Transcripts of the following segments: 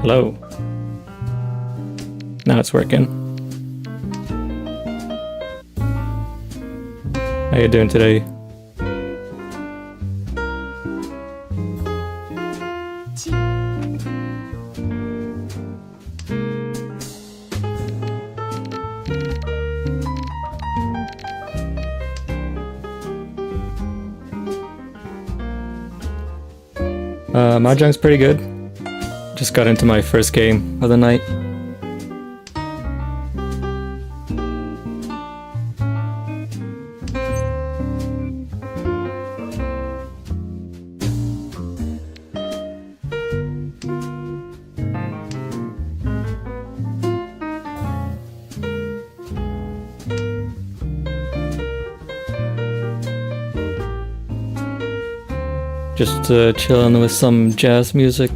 Hello. Now it's working. How you doing today? Mahjong's pretty good. Just got into my first game of the night. Just chilling with some jazz music.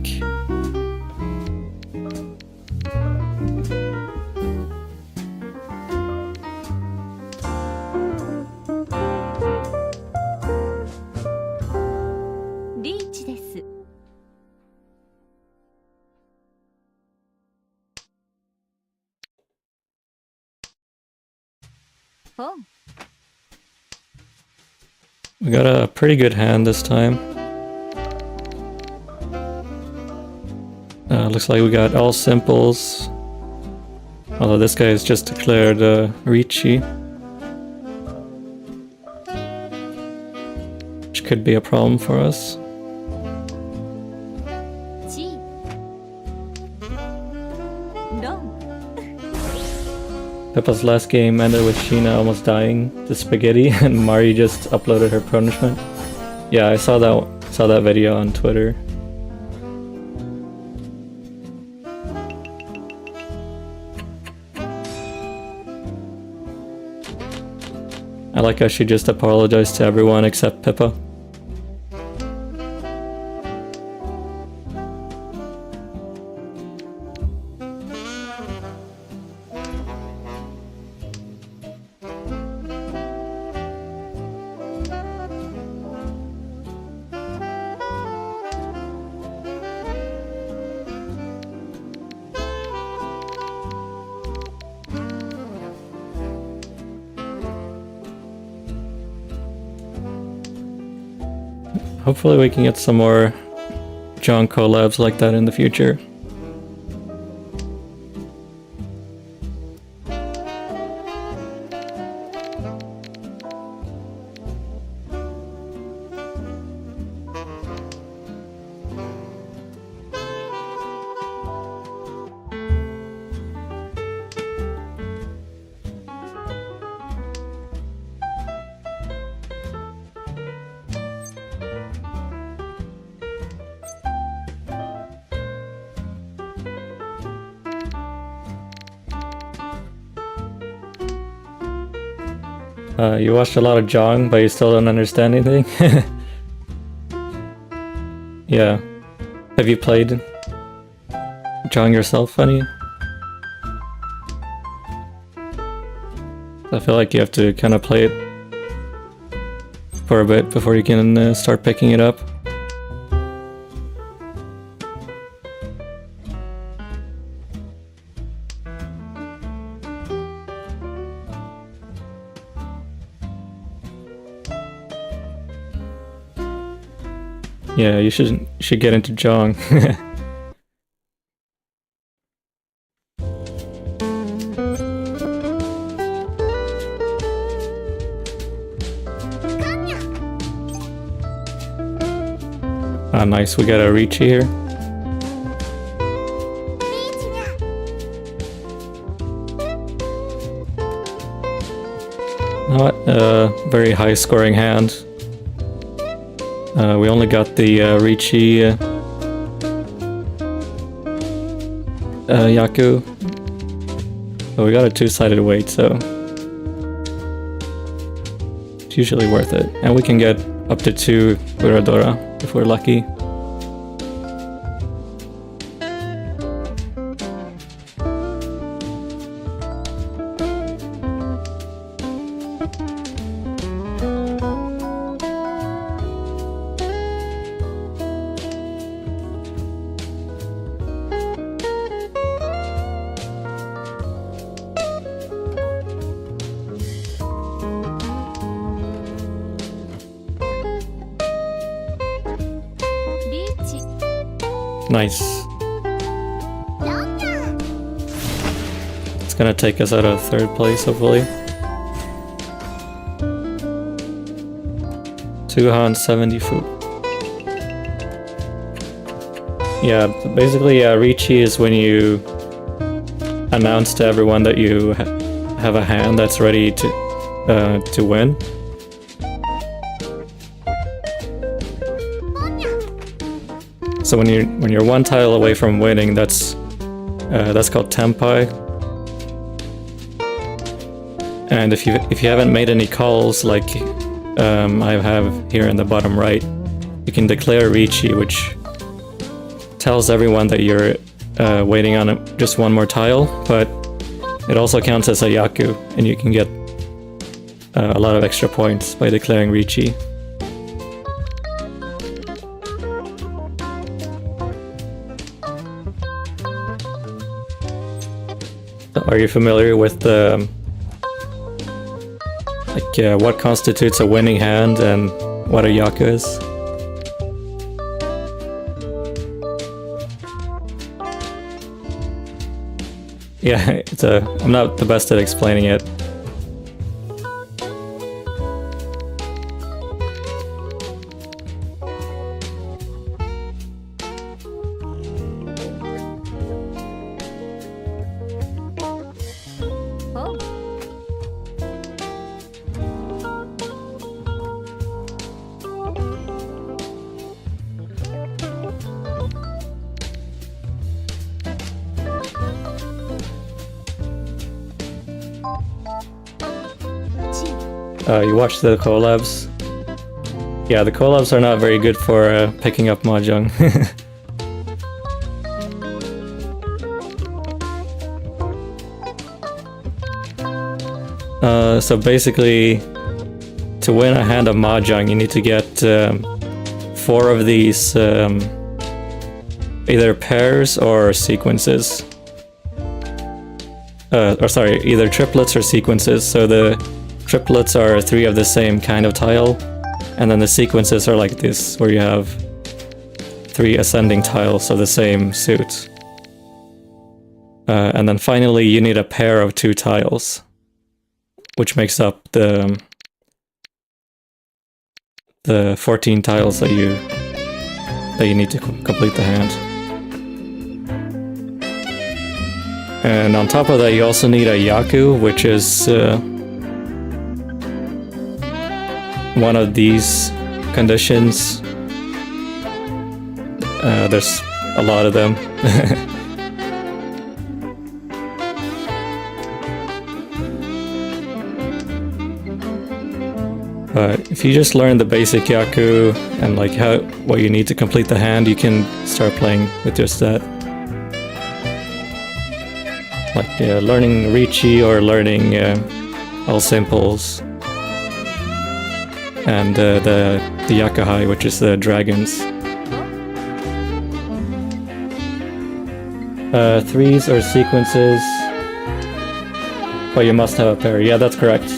We got a pretty good hand this time. Looks like we got all simples. Although this guy has just declared Ricci. Which could be a problem for us. Peppa's last game ended with Sheena almost dying to spaghetti and Mari just uploaded her punishment. Yeah, I saw that video on Twitter. I like how she just apologized to everyone except Pippa. Hopefully we can get some more John collabs like that in the future. You watched a lot of Jong, but you still don't understand anything? Yeah. Have you played Jong yourself, Funny? I feel like you have to kind of play it for a bit before you can start picking it up. Yeah, you should get into Jong. Ah, nice. We got a Ricci here. Not a very high scoring hand. We only got the Riichi Yaku. But we got a two-sided weight, so it's usually worth it. And we can get up to 2 Uradora if we're lucky. Nice. It's gonna take us out of 3rd place, hopefully. 270 fu. Yeah, basically, Riichi is when you announce to everyone that you have a hand that's ready to win. So when you're 1 tile away from winning, that's called Tenpai. And if you haven't made any calls like I have here in the bottom right, you can declare Riichi, which tells everyone that you're waiting on just 1 more tile, but it also counts as a Yaku, and you can get a lot of extra points by declaring Riichi. Are you familiar with the what constitutes a winning hand and what a Yaku is? Yeah, I'm not the best at explaining it. You watch the collabs. Yeah, the collabs are not very good for picking up Mahjong. So basically, to win a hand of Mahjong, you need to get 4 of these either pairs or sequences. Or sorry, either triplets or sequences. So the triplets are 3 of the same kind of tile, and then the sequences are like this, where you have 3 ascending tiles of the same suit. And then finally you need a pair of 2 tiles, which makes up the 14 tiles that you need to complete the hand. And on top of that, you also need a Yaku, which is one of these conditions. There's a lot of them. But if you just learn the basic Yaku and like what you need to complete the hand, you can start playing with just that. Like learning Riichi or learning all simples. And the Yakuhai, which is the dragons. 3s or sequences. But you must have a pair. Yeah, that's correct.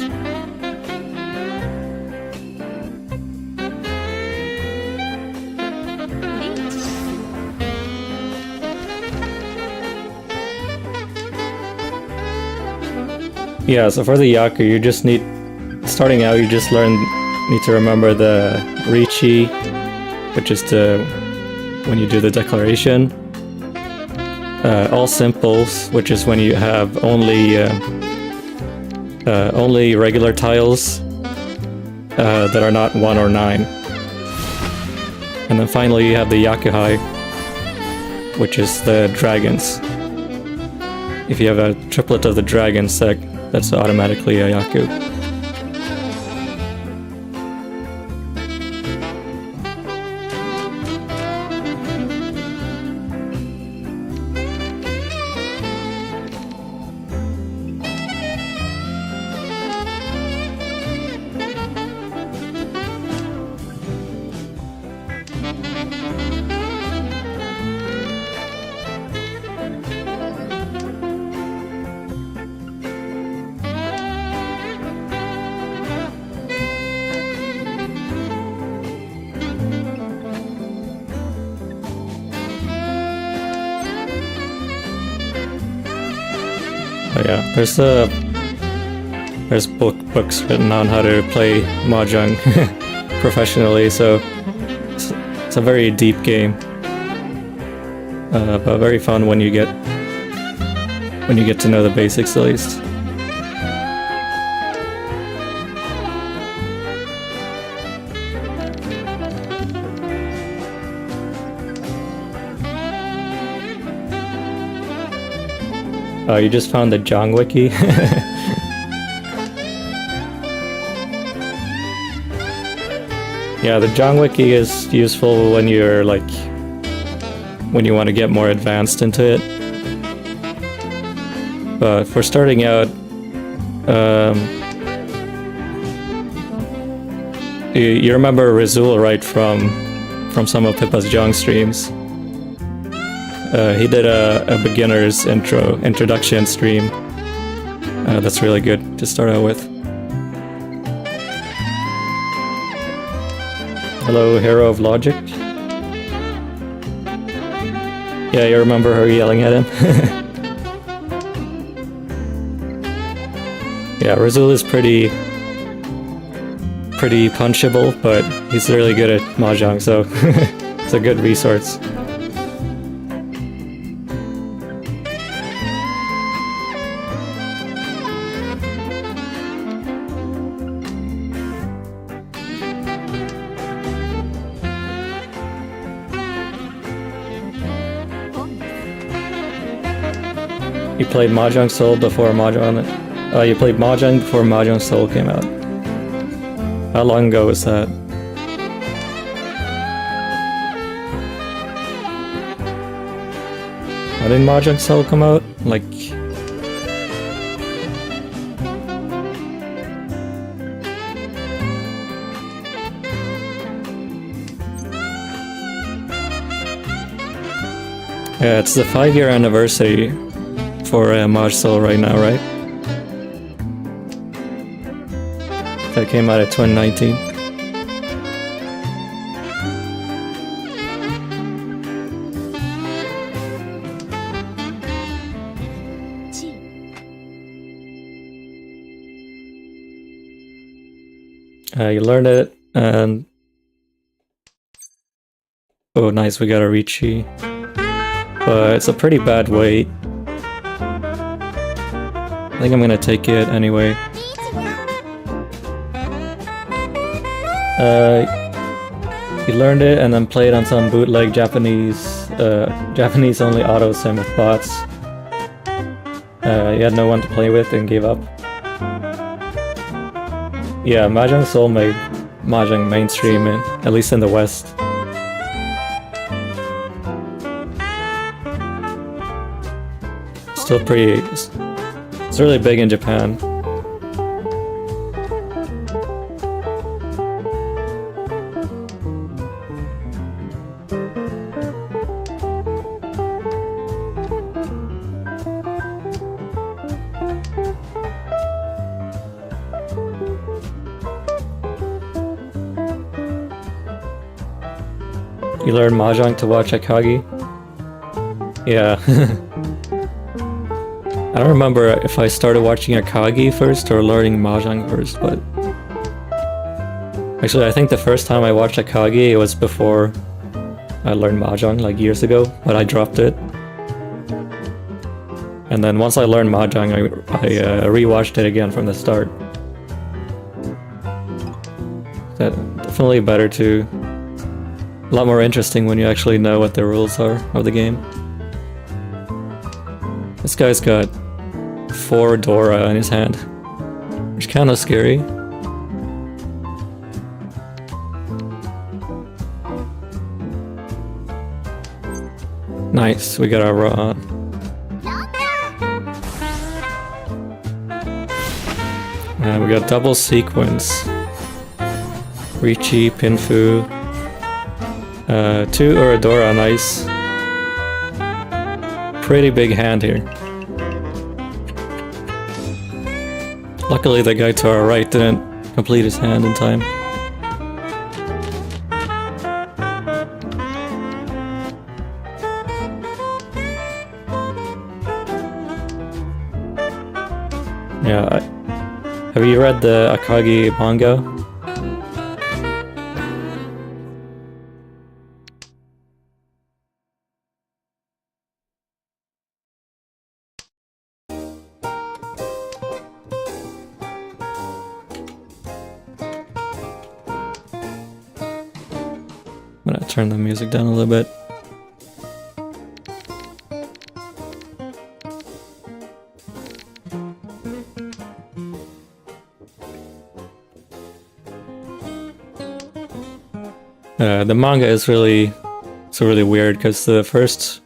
Yeah, so for the Yaku, you just need... Starting out, you just need to remember the Riichi, which is when you do the declaration. All simples, which is when you have only only regular tiles that are not 1 or 9. And then finally you have the Yakuhai, which is the dragons. If you have a triplet of the dragons, that's automatically a Yaku. But yeah, there's books written on how to play Mahjong professionally, so it's a very deep game, but very fun when you get to know the basics at least. Oh, you just found the Jong wiki? Yeah, the Jong wiki is useful when you're when you want to get more advanced into it. But for starting out, you remember Rizul, right, from some of Pippa's Jong streams? He did a beginner's introduction stream. That's really good to start out with. Hello, Hero of Logic. Yeah, you remember her yelling at him? Yeah, Rizul is pretty punchable, but he's really good at Mahjong, so it's a good resource. You played Mahjong Soul before Mahjong... you played Mahjong before Mahjong Soul came out. How long ago was that? When did Mahjong Soul come out? Yeah, it's the 5-year anniversary for Mahjong Soul right now, right? That came out in 2019. You learned it, and... Oh, nice, we got a Ricci. But it's a pretty bad weight. I think I'm gonna take it anyway. He learned it and then played on some bootleg Japanese only auto sim with bots. He had no one to play with and gave up. Yeah, Mahjong Soul made Mahjong mainstream, at least in the West. Still pretty... It's really big in Japan. You learn Mahjong to watch Akagi? Yeah. I don't remember if I started watching Akagi first or learning Mahjong first, but... Actually, I think the first time I watched Akagi, it was before I learned Mahjong, like years ago, but I dropped it. And then once I learned Mahjong, I rewatched it again from the start. That definitely better too. A lot more interesting when you actually know what the rules are of the game. This guy's got 4 Dora in his hand, which is kind of scary. Nice, we got our rod. And we got double sequence. Ricci, Pinfu, 2 Oradora, nice. Pretty big hand here. Luckily the guy to our right didn't complete his hand in time. Yeah, have you read the Akagi manga? I'm gonna turn the music down a little bit. The manga is really weird because the first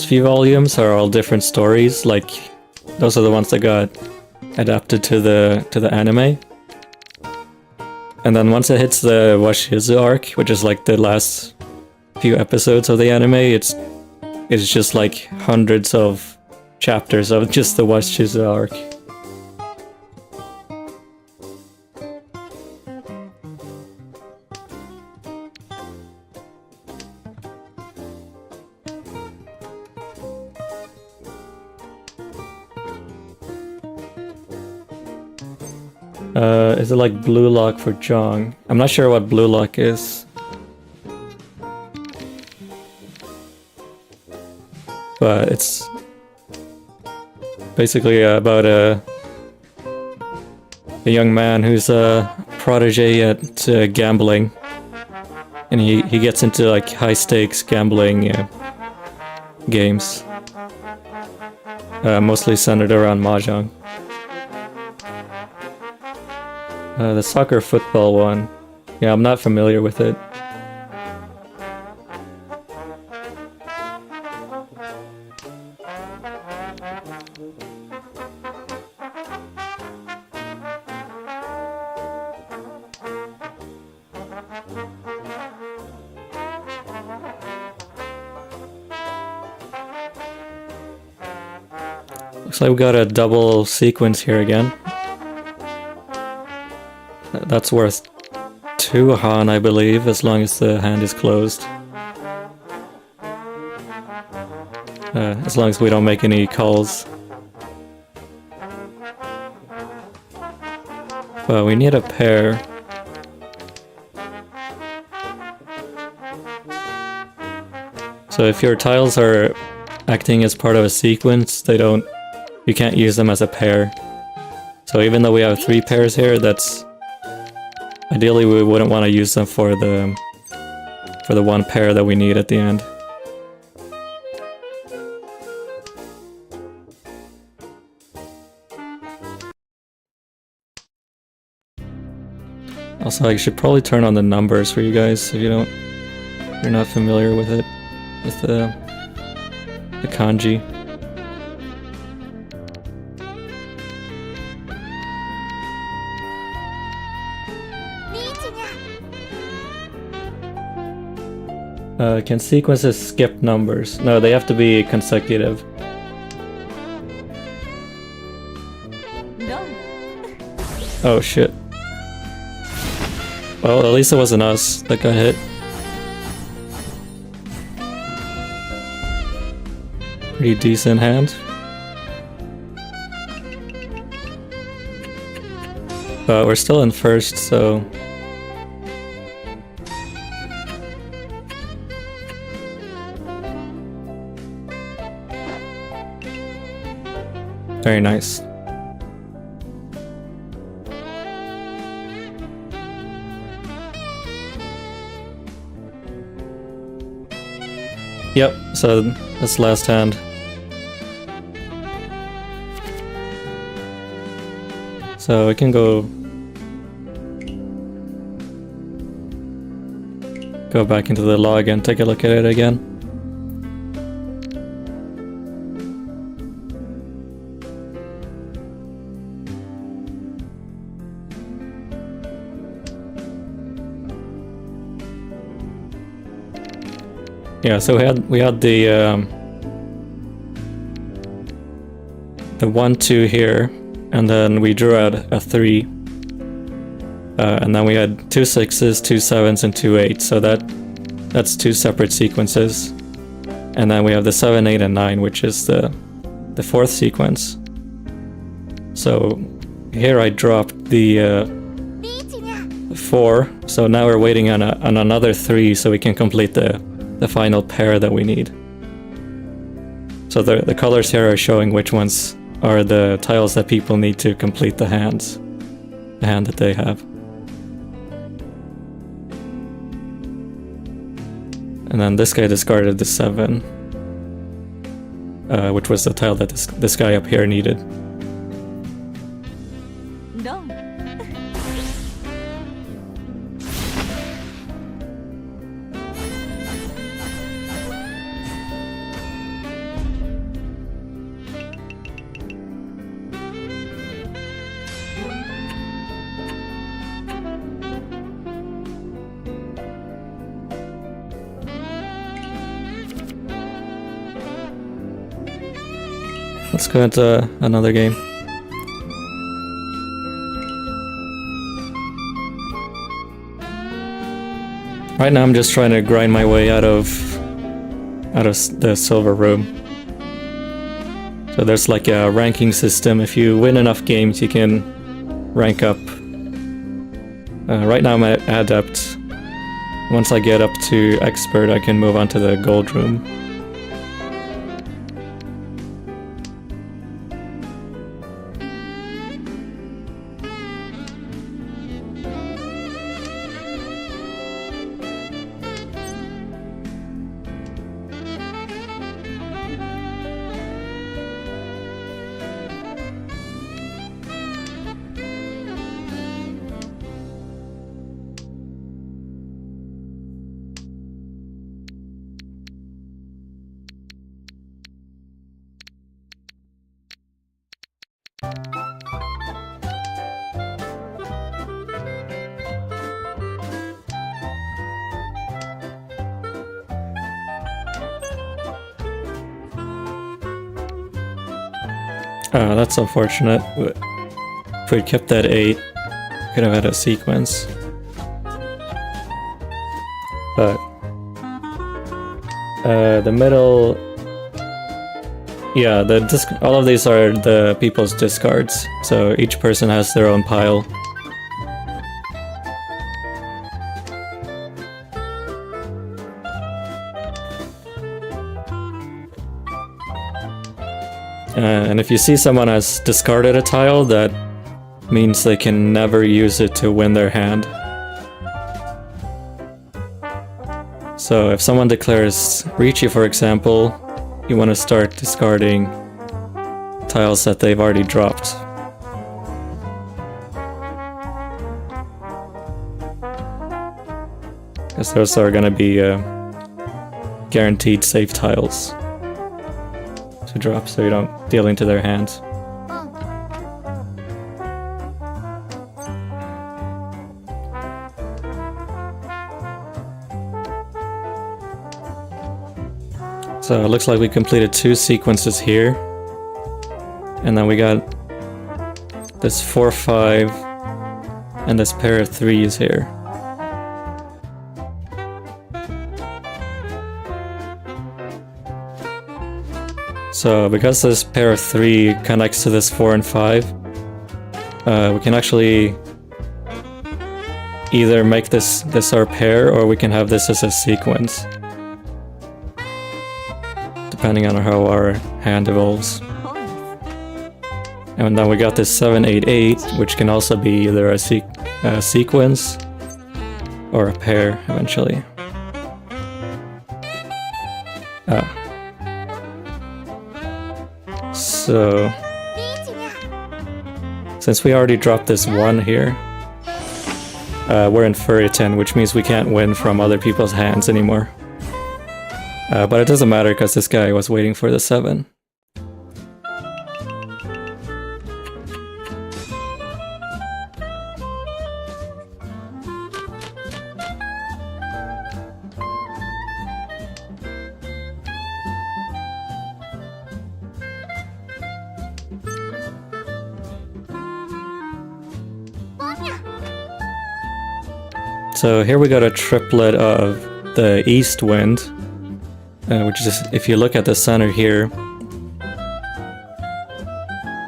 few volumes are all different stories. Like those are the ones that got adapted to the anime. And then once it hits the Washizu arc, which is like the last few episodes of the anime, it's just like hundreds of chapters of just the Washizu arc. Is it like blue lock for Jong? I'm not sure what blue lock is. But it's basically about a young man who's a protege at gambling. And he gets into like high stakes gambling games. Mostly centered around Mahjong. The soccer football one. Yeah, I'm not familiar with it. Looks like we got a double sequence here again. That's worth 2 Han, I believe, as long as the hand is closed. As long as we don't make any calls. But we need a pair. So if your tiles are acting as part of a sequence, you can't use them as a pair. So even though we have 3 pairs here, ideally we wouldn't want to use them for the 1 pair that we need at the end. Also, I should probably turn on the numbers for you guys if you're not familiar with it, with the kanji. Can sequences skip numbers? No, they have to be consecutive. No. Oh shit. Well, at least it wasn't us that got hit. Pretty decent hand. But we're still in first, so... Very nice. Yep, so that's last hand. So we can go back into the log and take a look at it again. Yeah, so we had the 1-2 here, and then we drew out a 3, and then we had 2 6s, 2 7s, and 2 8s. So that's 2 separate sequences, and then we have the 7, 8, and 9, which is the 4th sequence. So here I dropped the 4, so now we're waiting on another 3 so we can complete the final pair that we need. So the colors here are showing which ones are the tiles that people need to complete the hand that they have. And then this guy discarded the 7, which was the tile that this guy up here needed. No. Let's go into another game. Right now I'm just trying to grind my way out of the silver room. So there's like a ranking system. If you win enough games you can rank up. Right now I'm at adept. Once I get up to expert I can move on to the gold room. That's unfortunate. If we'd kept that 8, could have had a sequence. But the middle, yeah, all of these are the people's discards, so each person has their own pile. And if you see someone has discarded a tile, that means they can never use it to win their hand. So if someone declares Ricci, for example, you want to start discarding tiles that they've already dropped. Because those are going to be guaranteed safe tiles to drop, so you don't deal into their hands. So it looks like we completed 2 sequences here, and then we got this 4-5 and this pair of 3s here. So because this pair of 3 connects to this 4 and 5, we can actually either make this our pair, or we can have this as a sequence, depending on how our hand evolves. And then we got this 788, which can also be either a sequence or a pair eventually. So, since we already dropped this 1 here, we're in furry 10, which means we can't win from other people's hands anymore. But it doesn't matter because this guy was waiting for the 7. So here we got a triplet of the east wind, which is, if you look at the center here,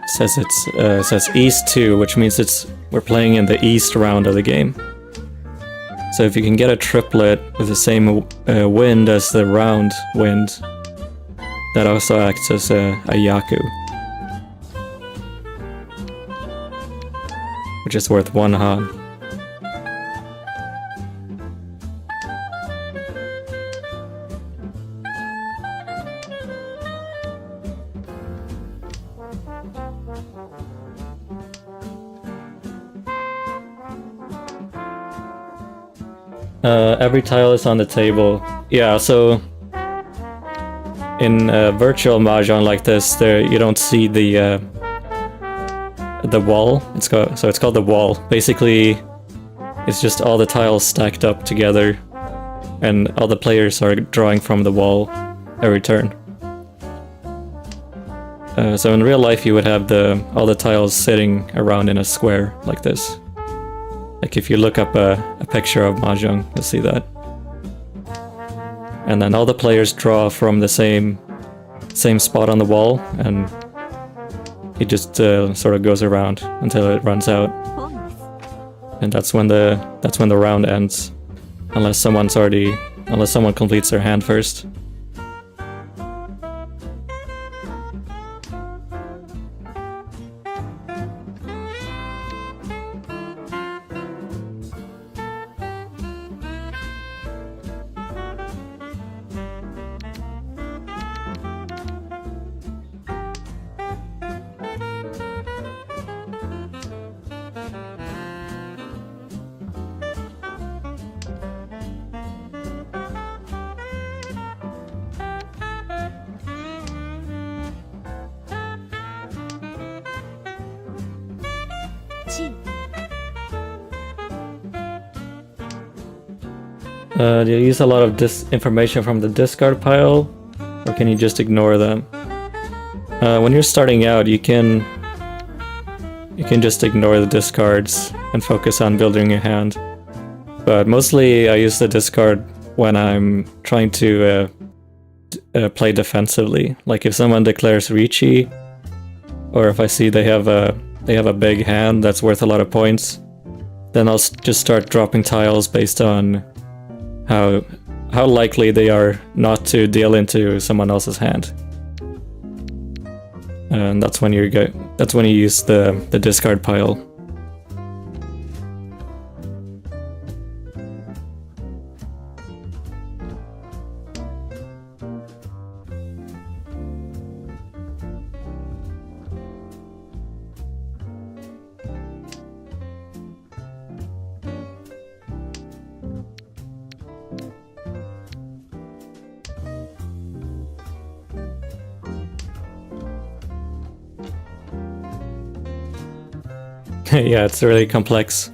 says east 2, which means we're playing in the east round of the game. So if you can get a triplet with the same wind as the round wind, that also acts as a yaku, which is worth 1 han. Every tile is on the table. Yeah, so in virtual Mahjong like this, you don't see the wall. It's called the wall. Basically, it's just all the tiles stacked up together, and all the players are drawing from the wall every turn. So in real life, you would have all the tiles sitting around in a square like this. Like if you look up a picture of Mahjong, you'll see that. And then all the players draw from the same spot on the wall, and it just sort of goes around until it runs out. And that's when the round ends, unless someone completes their hand first. Do you use a lot of information from the discard pile, or can you just ignore them? When you're starting out, you can just ignore the discards and focus on building your hand. But mostly I use the discard when I'm trying to play defensively. Like if someone declares Ricci, or if I see they have a big hand that's worth a lot of points, then I'll just start dropping tiles based on how likely they are not to deal into someone else's hand. And that's when you use the discard pile. Yeah, it's really complex.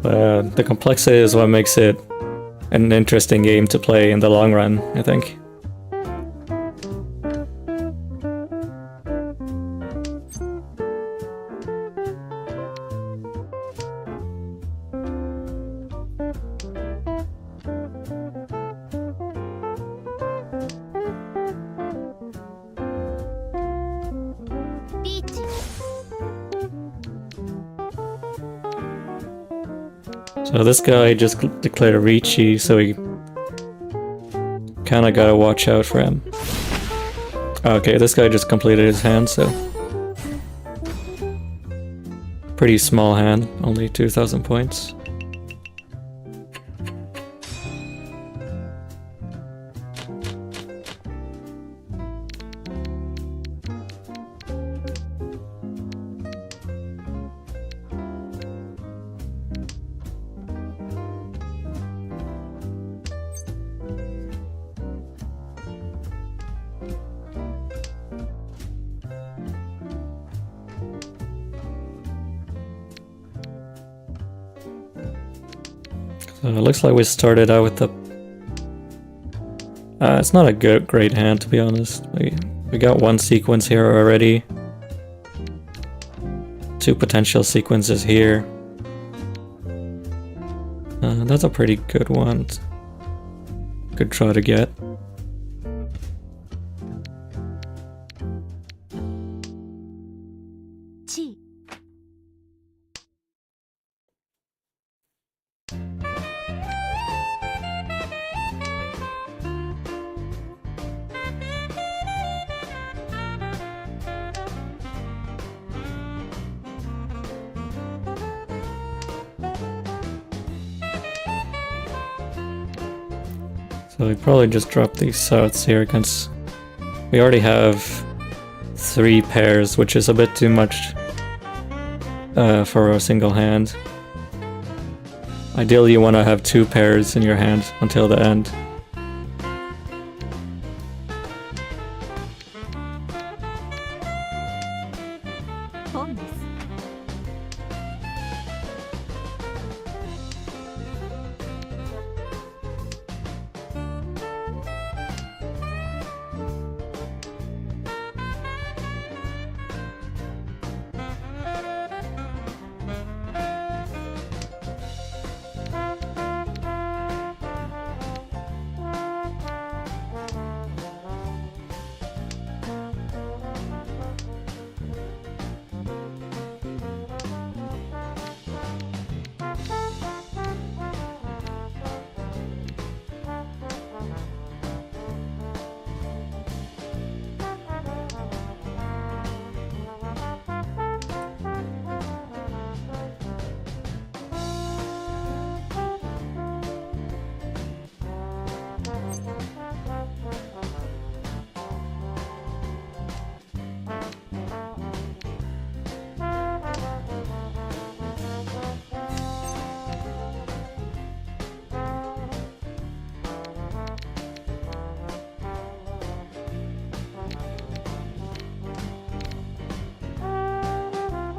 The complexity is what makes it an interesting game to play in the long run, I think. So this guy just declared Ricci, so we kinda gotta watch out for him. Okay, this guy just completed his hand, so... Pretty small hand, only 2,000 points. So it looks like we started out with the... it's not a great hand, to be honest. We got one sequence here already. Two potential sequences here. That's a pretty good one. Good try to get. So we probably just drop these souths here because we already have 3 pairs, which is a bit too much for a single hand. Ideally you want to have 2 pairs in your hand until the end.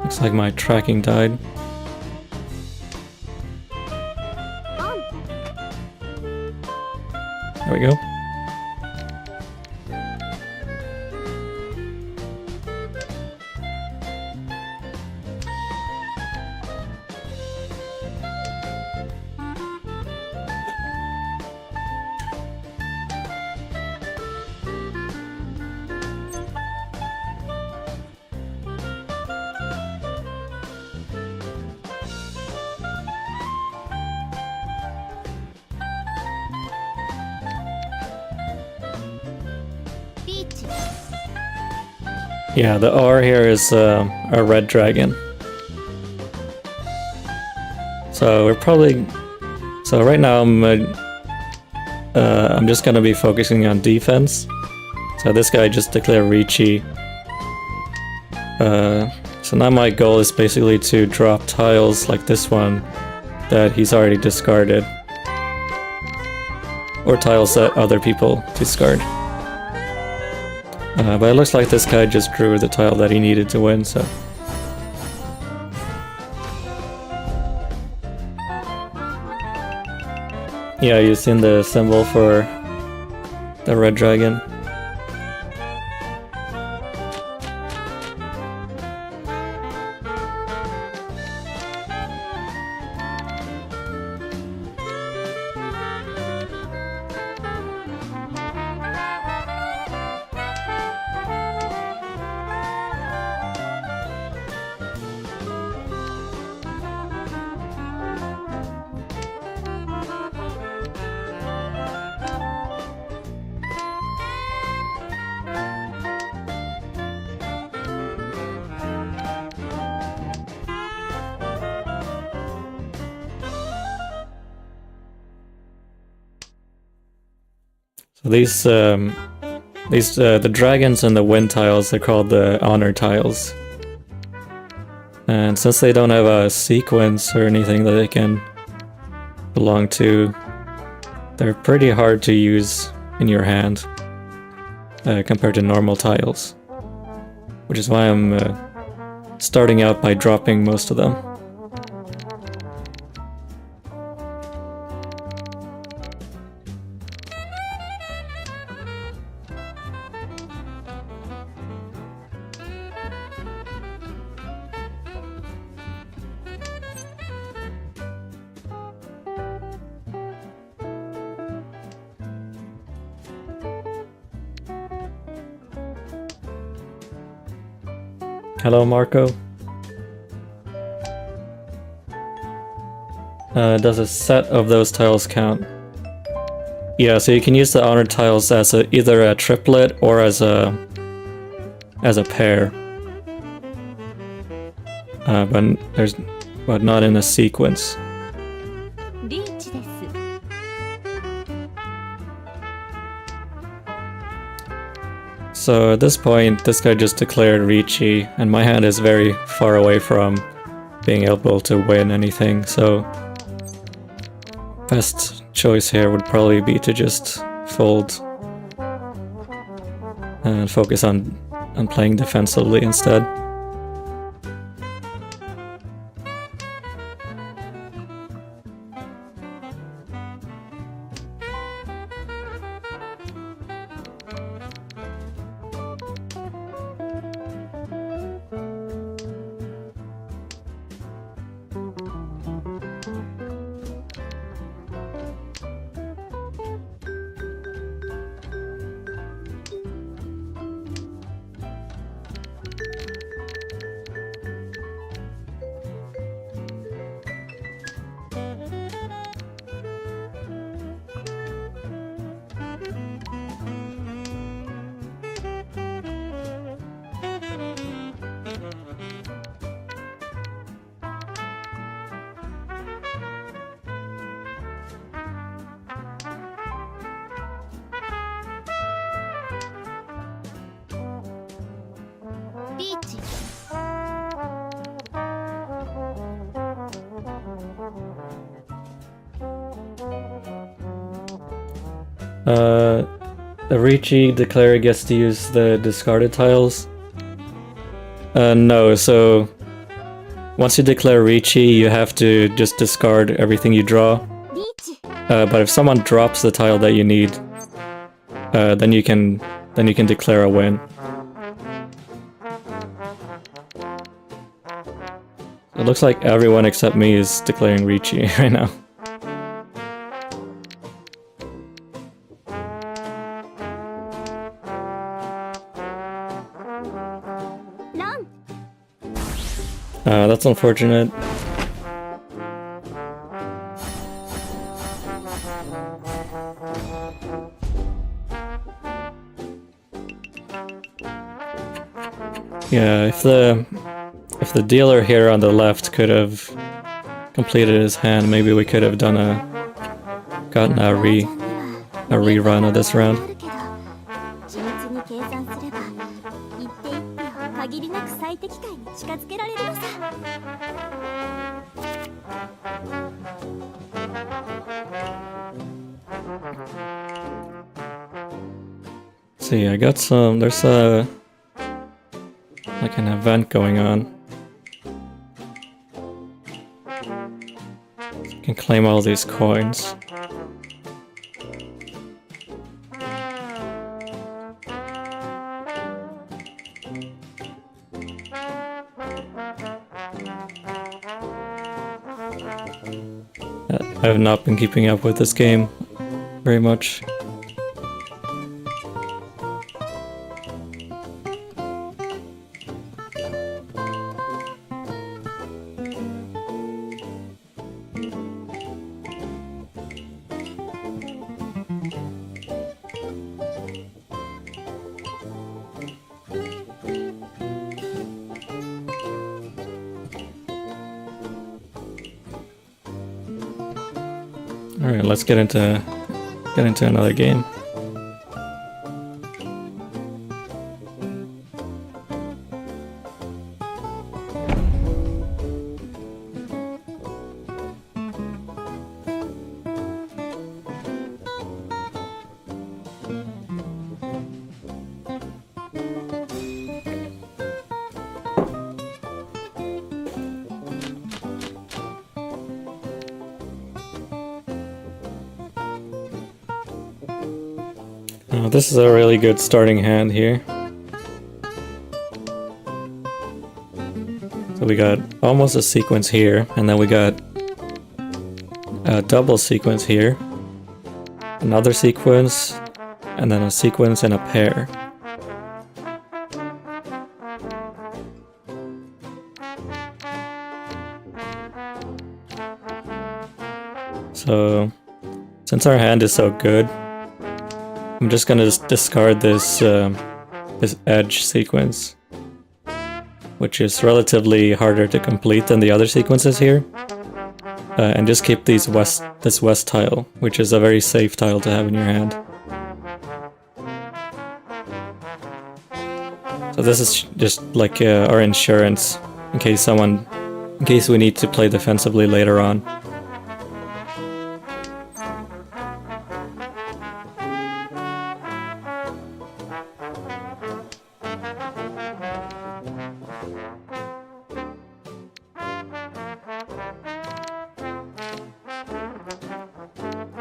Looks like my tracking died. There we go. Yeah, the R here is a red dragon. So we're probably... So right now I'm just gonna be focusing on defense. So this guy just declared Ricci. So now my goal is basically to drop tiles like this one that he's already discarded. Or tiles that other people discard. But it looks like this guy just drew the tile that he needed to win, so... Yeah, you've seen the symbol for the red dragon. So the dragons and the wind tiles are called the honor tiles. And since they don't have a sequence or anything that they can belong to, they're pretty hard to use in your hand compared to normal tiles. Which is why I'm starting out by dropping most of them. Hello, Marco. Does a set of those tiles count? Yeah, so you can use the honor tiles as either a triplet or as a pair. But not in a sequence. リーチです。 So at this point, this guy just declared Ricci, and my hand is very far away from being able to win anything, so best choice here would probably be to just fold and focus on playing defensively instead. The Ricci declarer gets to use the discarded tiles. No, so once you declare Ricci, you have to just discard everything you draw. But if someone drops the tile that you need, then you can declare a win. It looks like everyone except me is declaring Ricci right now. That's unfortunate. Yeah, if the dealer here on the left could have completed his hand, maybe we could have gotten a rerun of this round. See, I got some. There's like an event going on. You can claim all these coins. I have not been keeping up with this game very much. Alright, let's get into another game. this is a really good starting hand here. So we got almost a sequence here, and then we got a double sequence here, another sequence, and then a sequence and a pair. So, since our hand is so good, I'm just gonna discard this this edge sequence, which is relatively harder to complete than the other sequences here, and just keep this west tile, which is a very safe tile to have in your hand. So this is just like our insurance in case we need to play defensively later on.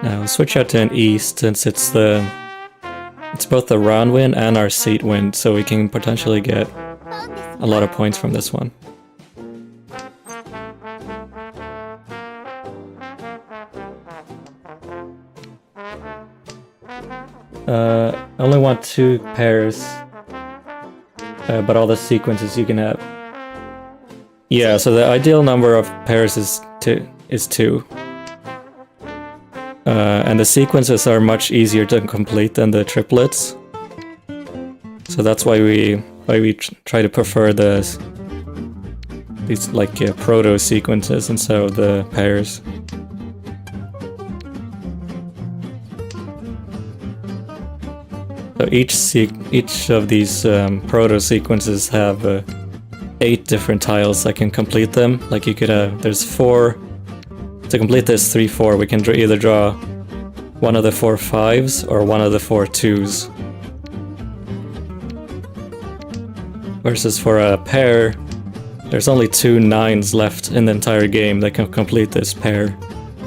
Now I'll switch out to an east since it's both the round wind and our seat wind, so we can potentially get a lot of points from this one. I only want 2 pairs, but all the sequences you can have. Yeah, so the ideal number of pairs is 2. And the sequences are much easier to complete than the triplets. So that's why we try to prefer these like proto sequences instead of the pairs. So each of these proto sequences have 8 different tiles that can complete them. Like you could have, there's 4. To complete this 3-4, we can either draw one of the 4 5s or one of the 4 2s. Versus for a pair, there's only 2 9s left in the entire game that can complete this pair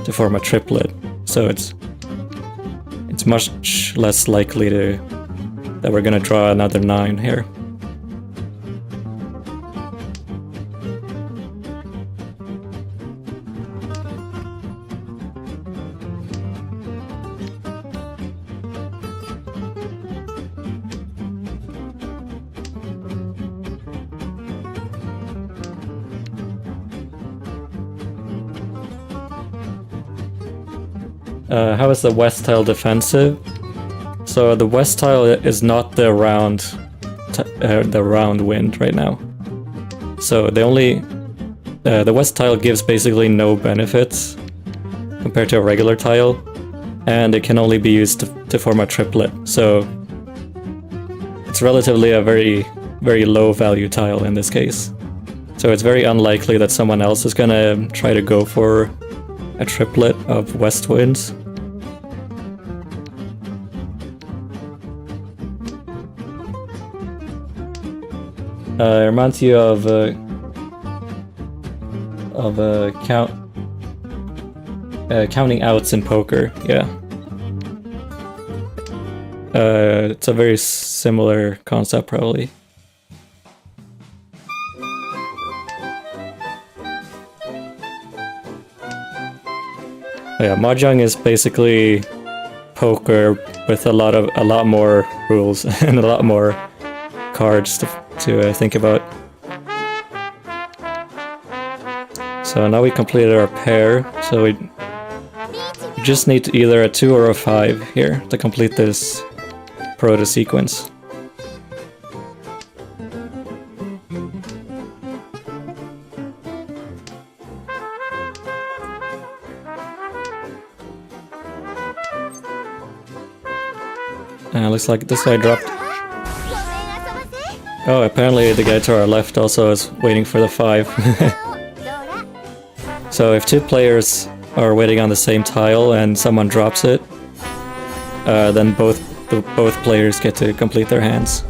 to form a triplet. So it's much less likely that we're gonna draw another 9 here. How is the west tile defensive? So the west tile is not the round wind right now. So the west tile gives basically no benefits compared to a regular tile, and it can only be used to form a triplet. So it's relatively a very low value tile in this case. So it's very unlikely that someone else is gonna try to go for a triplet of west winds. It reminds you of counting outs in poker. Yeah, it's a very similar concept, probably. Yeah, Mahjong is basically poker with a lot more rules and a lot more cards to think about. So now we completed our pair, so we just need either a 2 or a 5 here to complete this proto sequence. Looks like this guy dropped. Oh, apparently the guy to our left also is waiting for the 5. So if 2 players are waiting on the same tile and someone drops it, then both players get to complete their hands.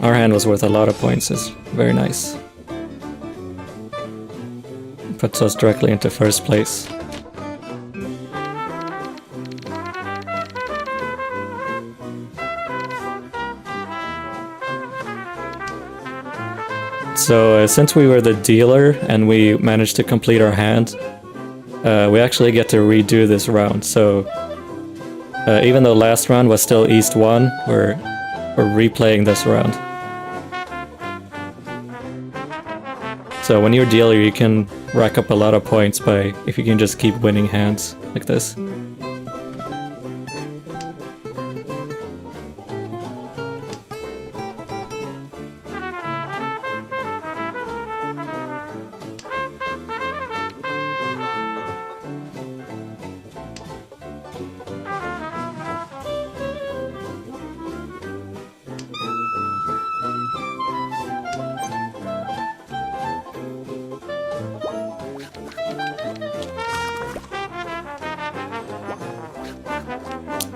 Our hand was worth a lot of points. It's very nice. Puts us directly into first place. So since we were the dealer and we managed to complete our hand, we actually get to redo this round. So even though last round was still East 1, we're replaying this round. So when you're dealer, you can rack up a lot of points by if you can just keep winning hands like this.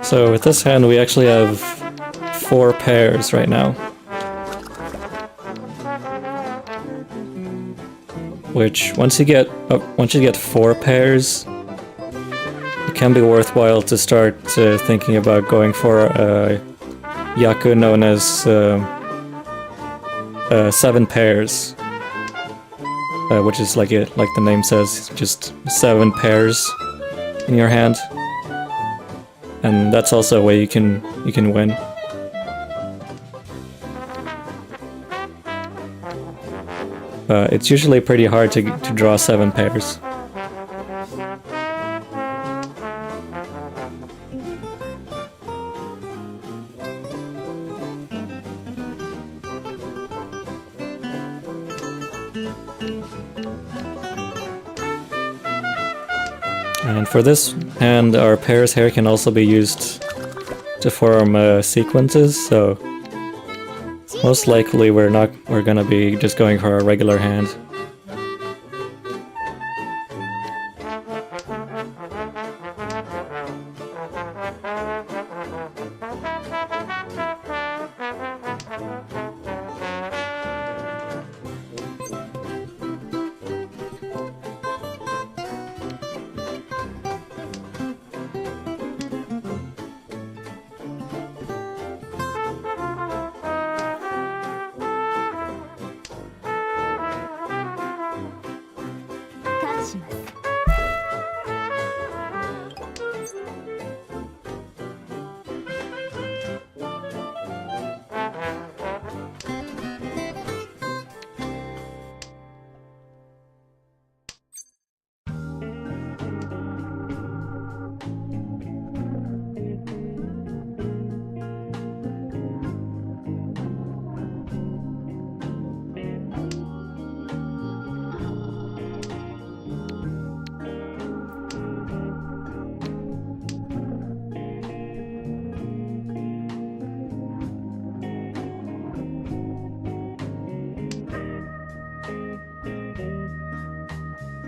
So with this hand, we actually have 4 pairs right now. Which once you get 4 pairs, it can be worthwhile to start thinking about going for a yaku known as 7 pairs, which is like the name says, just 7 pairs in your hand. And that's also a way you can win. It's usually pretty hard to draw 7 pairs. And for this hand, our pairs here can also be used to form sequences, so most likely we're gonna be just going for a regular hand.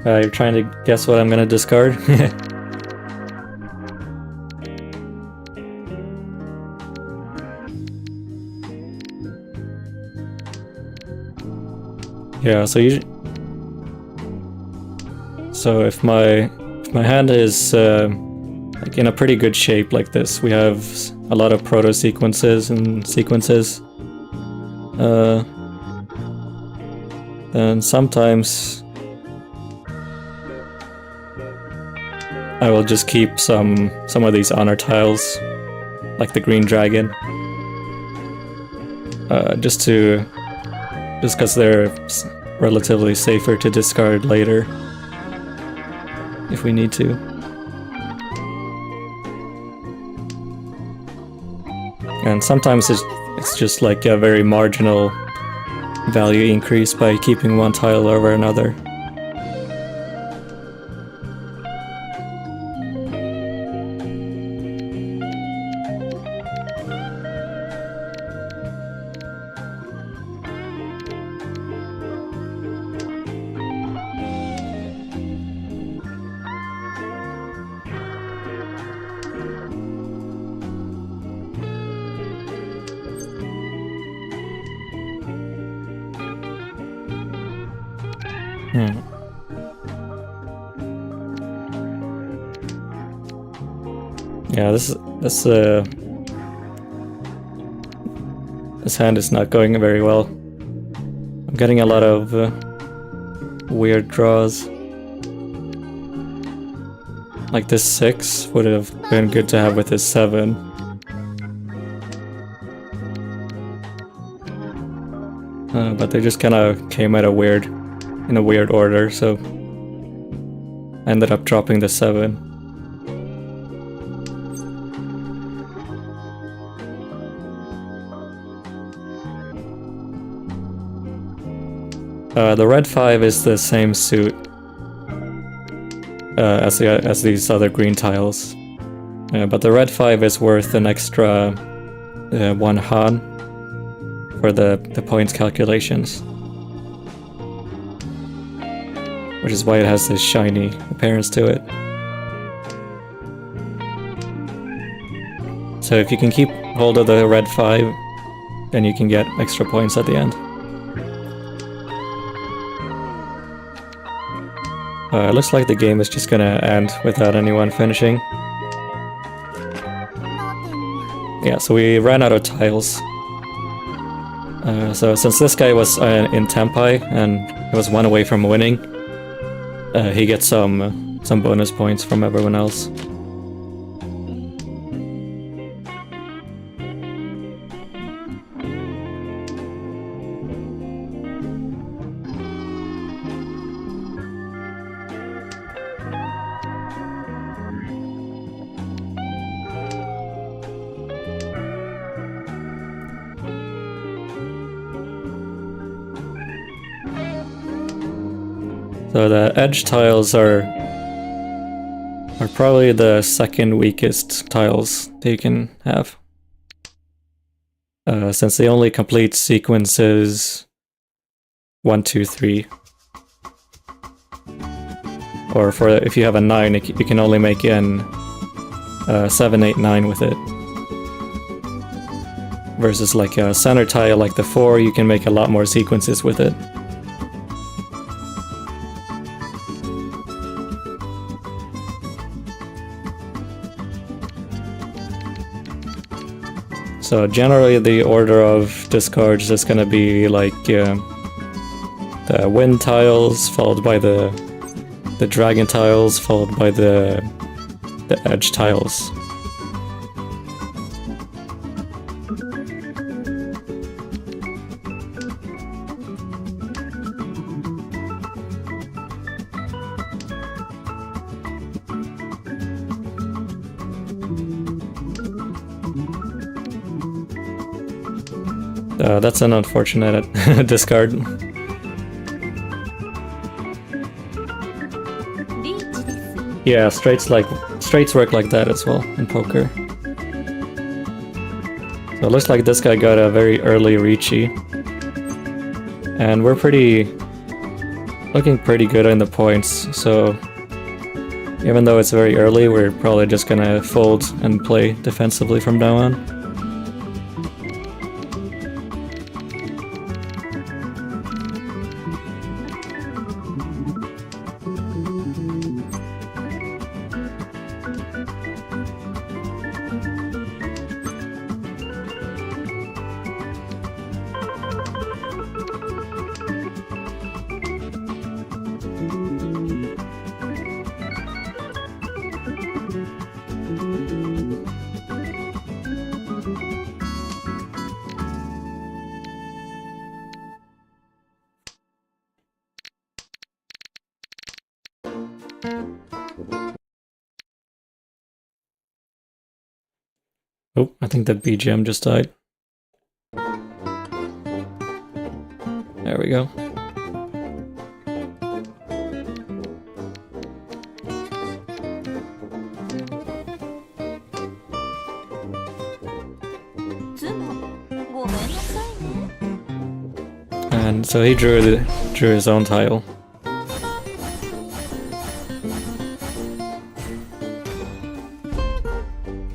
You're trying to guess what I'm gonna discard? Yeah, so if my hand is like in a pretty good shape like this, we have a lot of proto sequences and sequences. Then sometimes I will just keep some of these honor tiles, like the green dragon, just because they're relatively safer to discard later if we need to. And sometimes it's just like a very marginal value increase by keeping one tile over another. Yeah, this hand is not going very well. I'm getting a lot of weird draws. Like this 6 would have been good to have with this 7. But they just kind of came out in a weird order, so I ended up dropping the 7. The red 5 is the same suit as these other green tiles, but the red 5 is worth an extra 1 Han for the points calculations, which is why it has this shiny appearance to it. So if you can keep hold of the red 5, then you can get extra points at the end. It looks like the game is just gonna end without anyone finishing. Yeah, so we ran out of tiles. So since this guy was in Tempai and he was 1 away from winning, he gets some bonus points from everyone else. So the edge tiles are probably the second weakest tiles that you can have. Since they only complete sequences 1, 2, 3. Or if you have a 9, you can only make in 7, 8, 9 with it. Versus like a center tile like the 4, you can make a lot more sequences with it. So generally the order of discards is going to be like the wind tiles, followed by the dragon tiles, followed by the edge tiles. That's an unfortunate discard. Yeah, straights work like that as well in poker. So it looks like this guy got a very early Ricci. And we're looking pretty good in the points, so even though it's very early, we're probably just gonna fold and play defensively from now on. Oh, I think that BGM just died. There we go. And so he drew his own tile.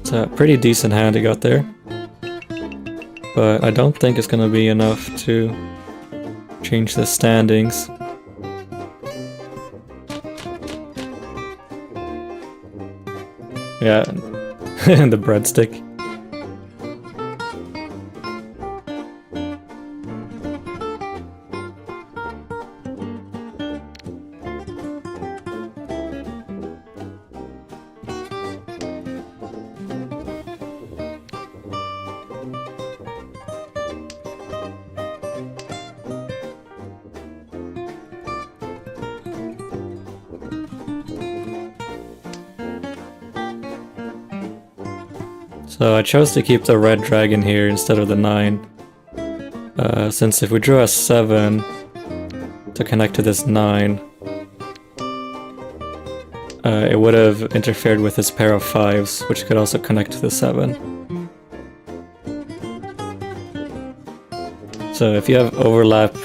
It's a pretty decent hand he got there, but I don't think it's gonna be enough to change the standings. Yeah, and the breadstick. So I chose to keep the red dragon here instead of the 9. Since if we drew a 7 to connect to this 9, it would have interfered with this pair of 5s, which could also connect to the 7. So if you have overlap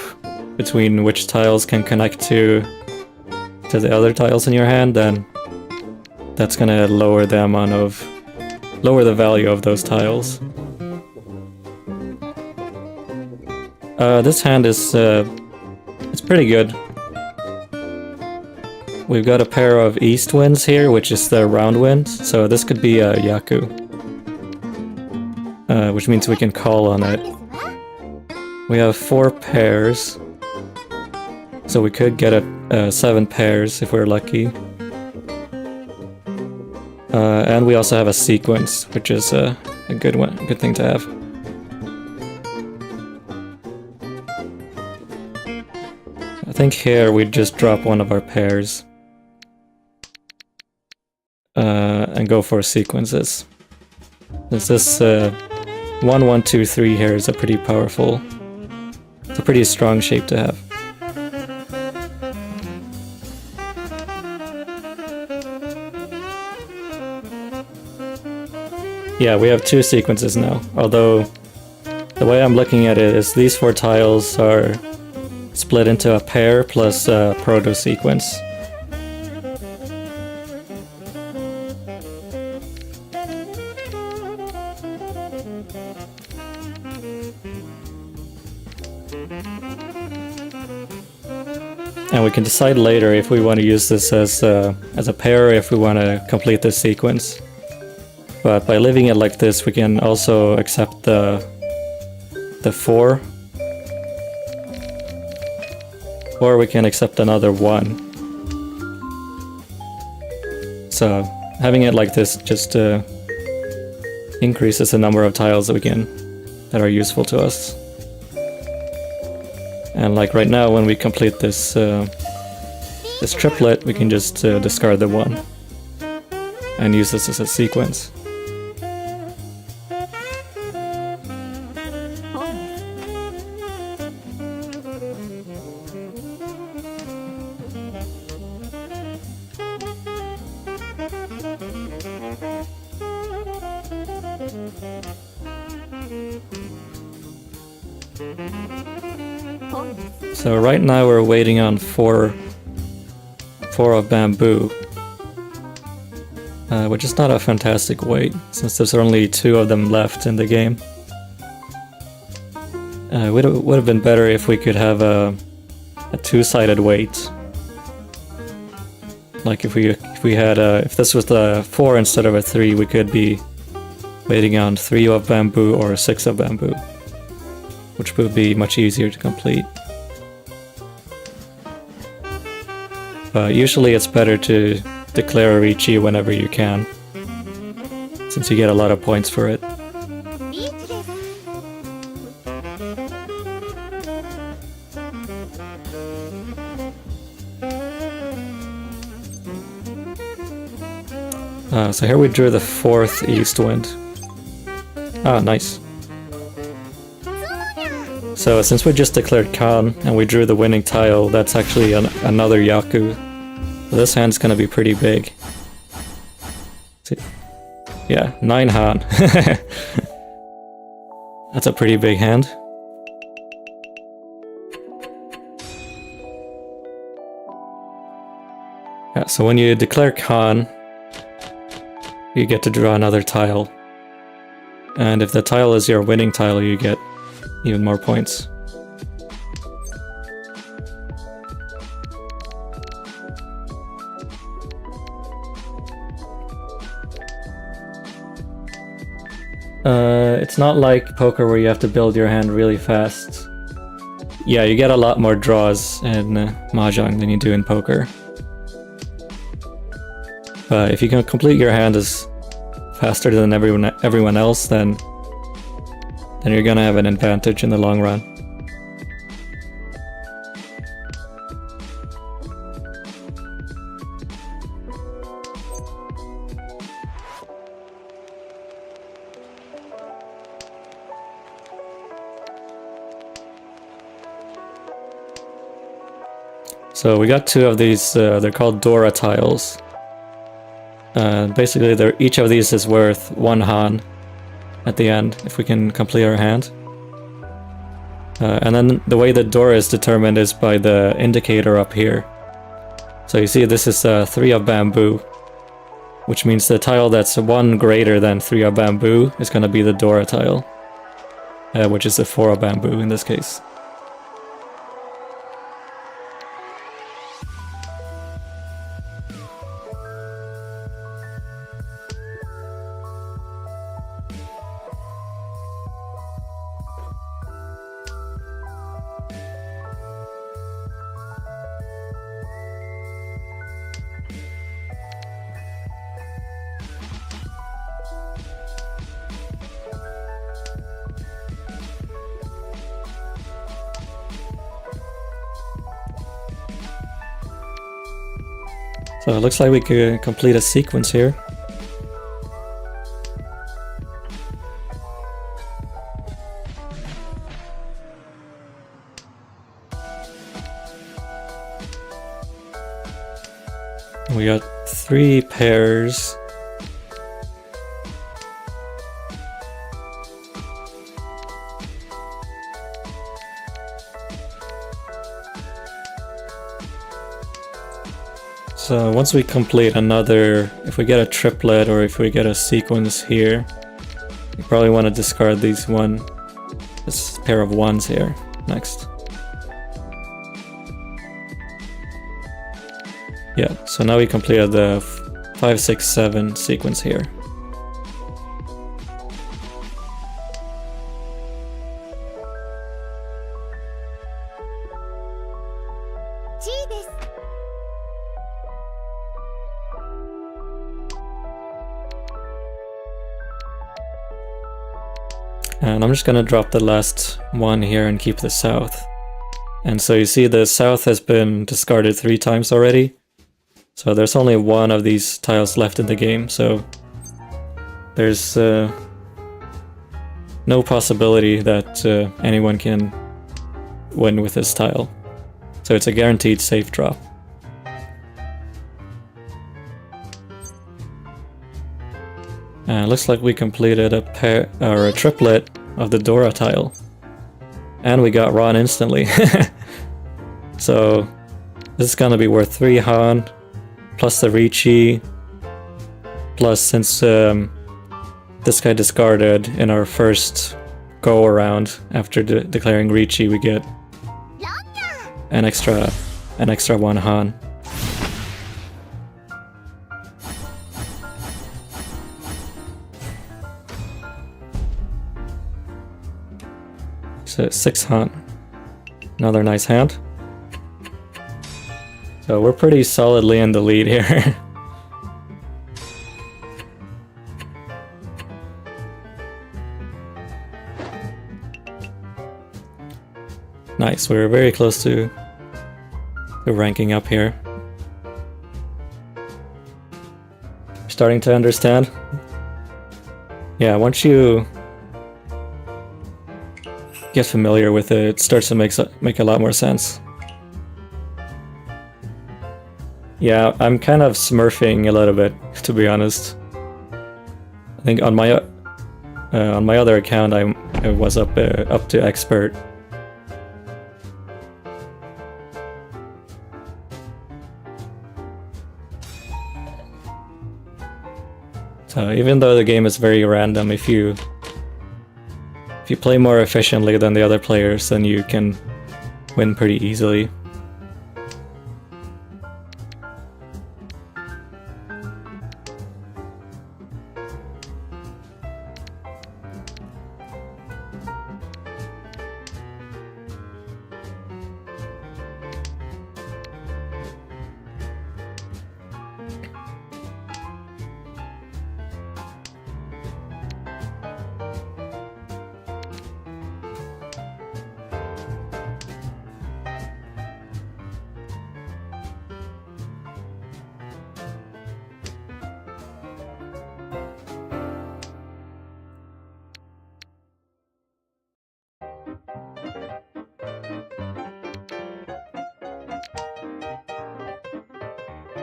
between which tiles can connect to the other tiles in your hand, then that's gonna lower the value of those tiles. This hand is it's pretty good. We've got a pair of east winds here, which is the round wind, so this could be a Yaku. Which means we can call on it. We have 4 pairs, so we could get 7 pairs if we're lucky. And we also have a sequence, which is a good thing to have. I think here we'd just drop one of our pairs and go for sequences. Since this 1, 1, 2, 3 here is a pretty powerful, it's a pretty strong shape to have. Yeah, we have 2 sequences now, although the way I'm looking at it is these 4 tiles are split into a pair plus a proto sequence. And we can decide later if we want to use this as a pair or if we want to complete this sequence. But by leaving it like this, we can also accept the 4. Or we can accept another 1. So having it like this just increases the number of tiles that are useful to us. And like right now, when we complete this this triplet, we can just discard the 1 and use this as a sequence. So right now we're waiting on 4 of bamboo, which is not a fantastic wait, since there's only 2 of them left in the game. Would have been better if we could have a 2-sided wait. Like if we had if this was the 4 instead of a 3, we could be waiting on 3 of bamboo or 6 of bamboo, which would be much easier to complete. But usually it's better to declare a Ricci whenever you can, since you get a lot of points for it. So here we drew the 4th east wind. Ah, nice. So since we just declared Khan and we drew the winning tile, that's actually another Yaku. So this hand's gonna be pretty big. See? Yeah, 9 Han. That's a pretty big hand. Yeah, so when you declare Khan, you get to draw another tile. And if the tile is your winning tile, you get even more points. It's not like poker where you have to build your hand really fast. Yeah, you get a lot more draws in Mahjong than you do in poker. But if you can complete your hand as faster than everyone else, then you're gonna have an advantage in the long run. So we got 2 of these, they're called Dora tiles. Basically, each of these is worth 1 Han at the end, if we can complete our hand. And then the way the Dora is determined is by the indicator up here. So you see this is 3 of bamboo, which means the tile that's 1 greater than 3 of bamboo is going to be the Dora tile, which is a 4 of bamboo in this case. So it looks like we could complete a sequence here. We got 3 pairs. So once we complete another, if we get a triplet or if we get a sequence here, you probably want to discard this pair of 1s here next. Yeah, so now we completed the 5, 6, 7 sequence here. And I'm just gonna drop the last 1 here and keep the south. And so you see the south has been discarded 3 times already. So there's only 1 of these tiles left in the game, so there's no possibility that anyone can win with this tile. So it's a guaranteed safe drop. And it looks like we completed a pair or a triplet of the Dora tile. And we got Ron instantly. So this is gonna be worth 3 Han, plus the Ricci, plus since this guy discarded in our first go around after declaring Ricci, we get an extra 1 Han. So 6 Han. Another nice hand. So we're pretty solidly in the lead here. Nice, we're very close to ranking up here. Starting to understand. Yeah, once you get familiar with it, it starts to make a lot more sense. Yeah, I'm kind of smurfing a little bit, to be honest. I think on my other account, I was up to expert. So even though the game is very random, if you play more efficiently than the other players, then you can win pretty easily.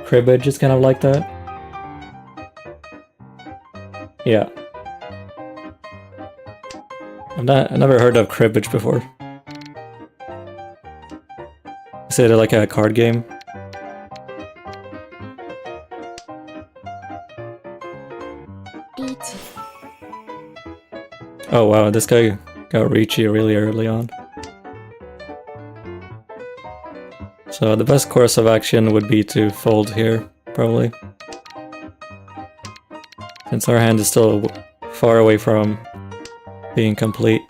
cribbage is kind of like that. Yeah. I've never heard of cribbage before. Is it like a card game? Oh wow, this guy got Ricci really early on. So the best course of action would be to fold here, probably. Since our hand is still far away from being complete.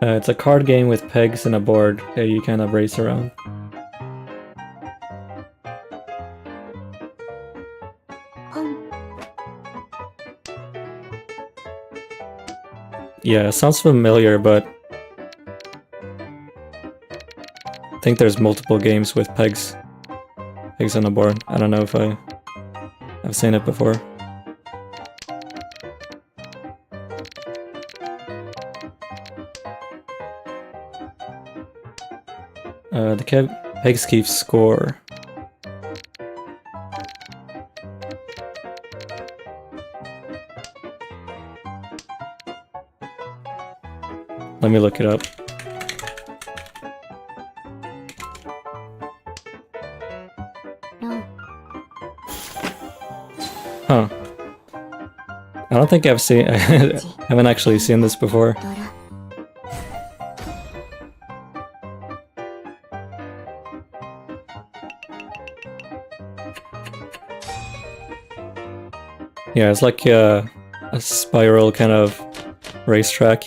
It's a card game with pegs and a board that you kind of race around. Yeah, it sounds familiar, but I think there's multiple games with pegs on a board. I don't know if I've seen it before. The pegs keep score. Let me look it up. Huh. I don't think I've seen... I haven't actually seen this before. Yeah, it's like a spiral kind of racetrack.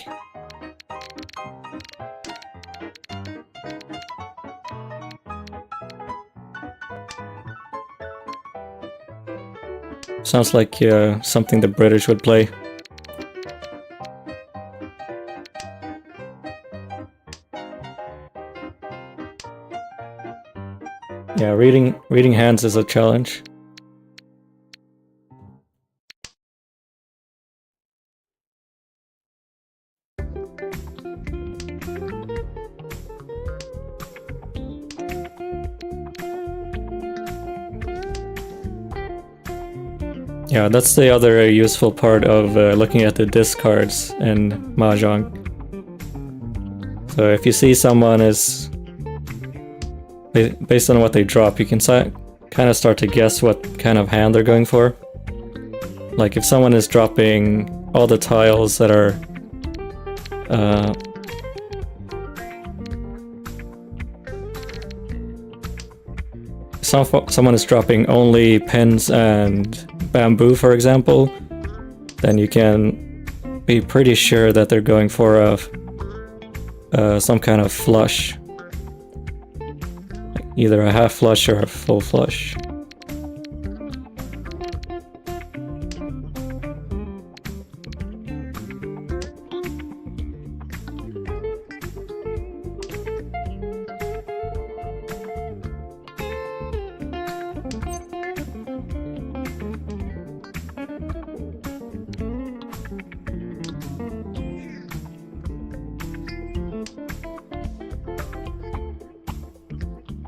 Sounds like something the British would play. Yeah, reading hands is a challenge. Yeah, that's the other useful part of looking at the discards in Mahjong. So if you see someone is... based on what they drop, you can kind of start to guess what kind of hand they're going for. Like if someone is dropping all the tiles that are... someone is dropping only pins and bamboo, for example, then you can be pretty sure that they're going for some kind of flush. Either a half flush or a full flush.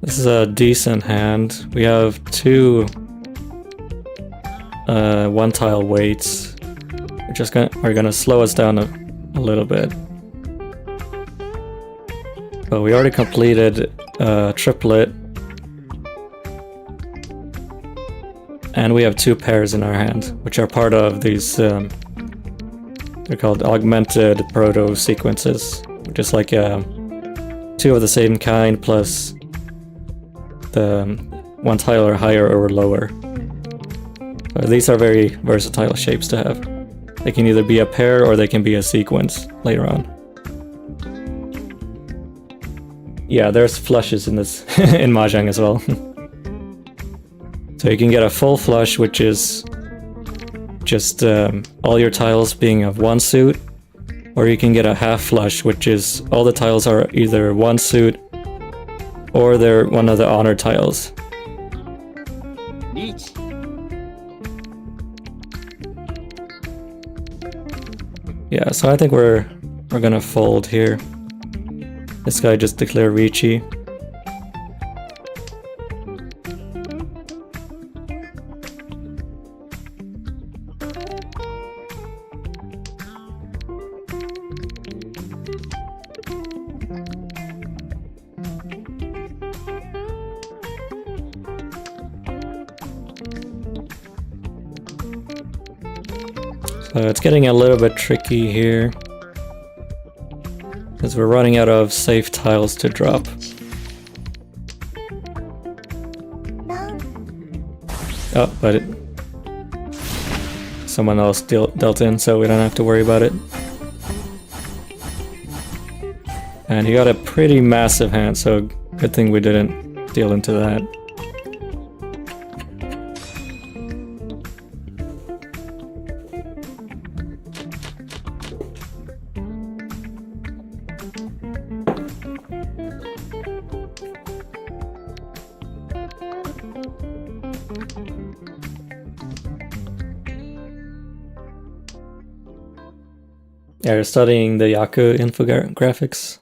This is a decent hand. We have two one tile weights. Are gonna slow us down a little bit. But we already completed a triplet. And we have two pairs in our hand, which are part of these they're called augmented proto sequences, which is like two of the same kind plus the one tile are higher or lower. These are very versatile shapes to have. They can either be a pair or they can be a sequence later on. Yeah, there's flushes in this in Mahjong as well. So you can get a full flush, which is just all your tiles being of one suit, or you can get a half flush, which is all the tiles are either one suit or they're one of the honor tiles. Each. Yeah, so I think we're we're gonna fold here. This guy just declared Ricci. So it's getting a little bit tricky here, because we're running out of safe tiles to drop. Oh, but someone else dealt in, so we don't have to worry about it. And he got a pretty massive hand, so good thing we didn't deal into that. Yeah, you're studying the Yaku infographics.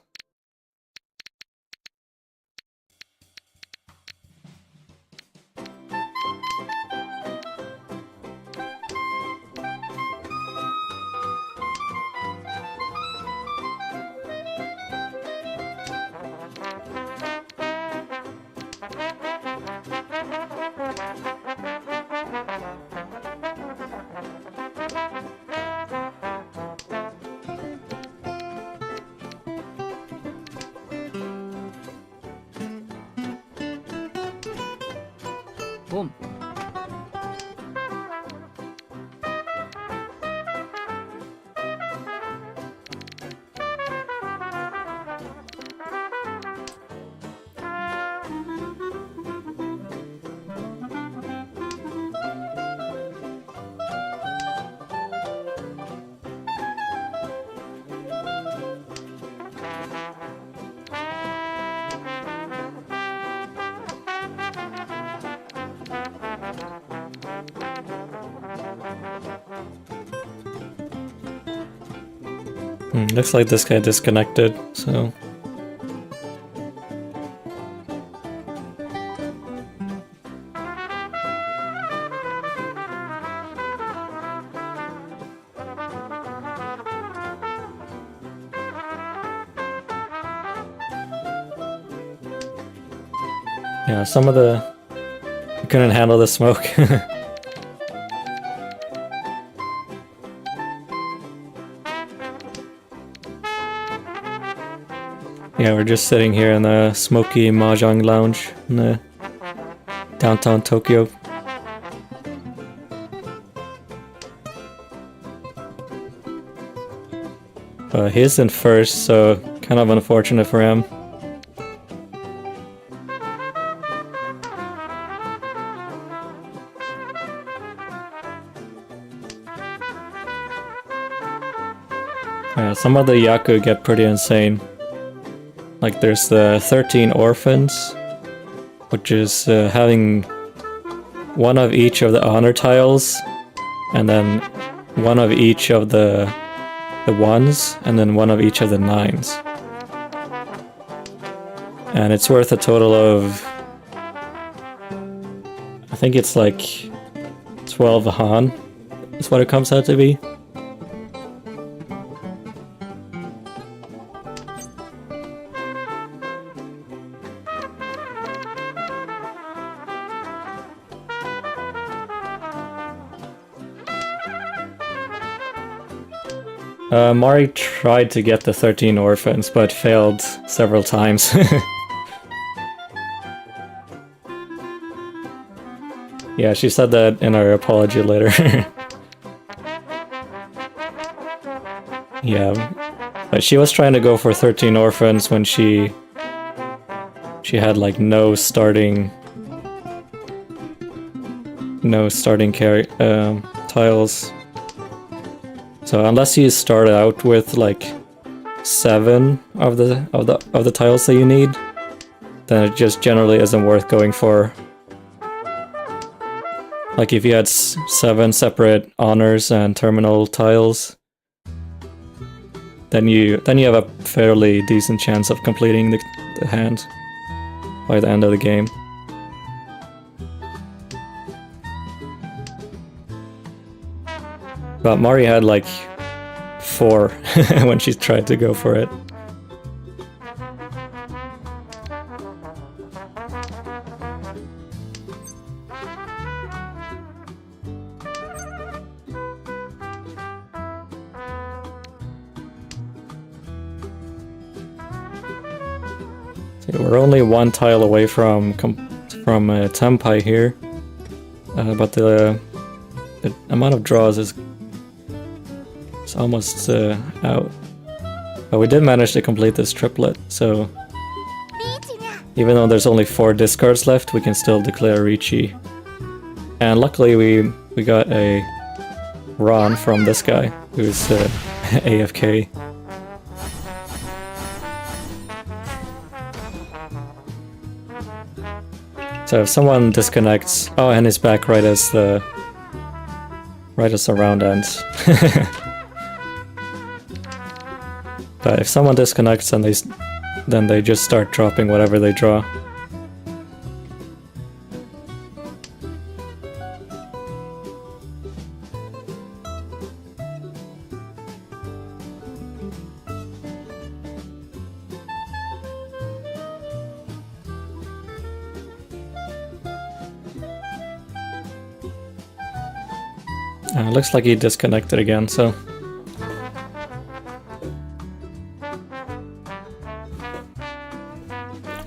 Boom. Looks like this guy disconnected, so... Yeah, some of the... couldn't handle the smoke. Yeah, we're just sitting here in the smoky Mahjong lounge in the downtown Tokyo. He's in first, so kind of unfortunate for him. Some of the Yaku get pretty insane. Like there's the 13 orphans, which is having one of each of the honor tiles, and then one of each of the ones, and then one of each of the nines. And it's worth a total of, I think it's like 12 Han, is what it comes out to be. Mari tried to get the 13 orphans, but failed several times. Yeah, she said that in her apology letter. Yeah, but she was trying to go for 13 orphans when she had like no starting tiles. So unless you start out with like 7 of the tiles that you need, then it just generally isn't worth going for. Like if you had 7 separate honors and terminal tiles, then you have a fairly decent chance of completing the hand by the end of the game. But Mari had like 4 when she tried to go for it. We're only 1 tile away from Tempai here, but the amount of draws is almost out. But we did manage to complete this triplet, so even though there's only 4 discards left, we can still declare Ricci. And luckily we got a Ron from this guy, who's AFK. So if someone disconnects... Oh, and he's back right as the round ends. But if someone disconnects and then they just start dropping whatever they draw. Looks like he disconnected again, so...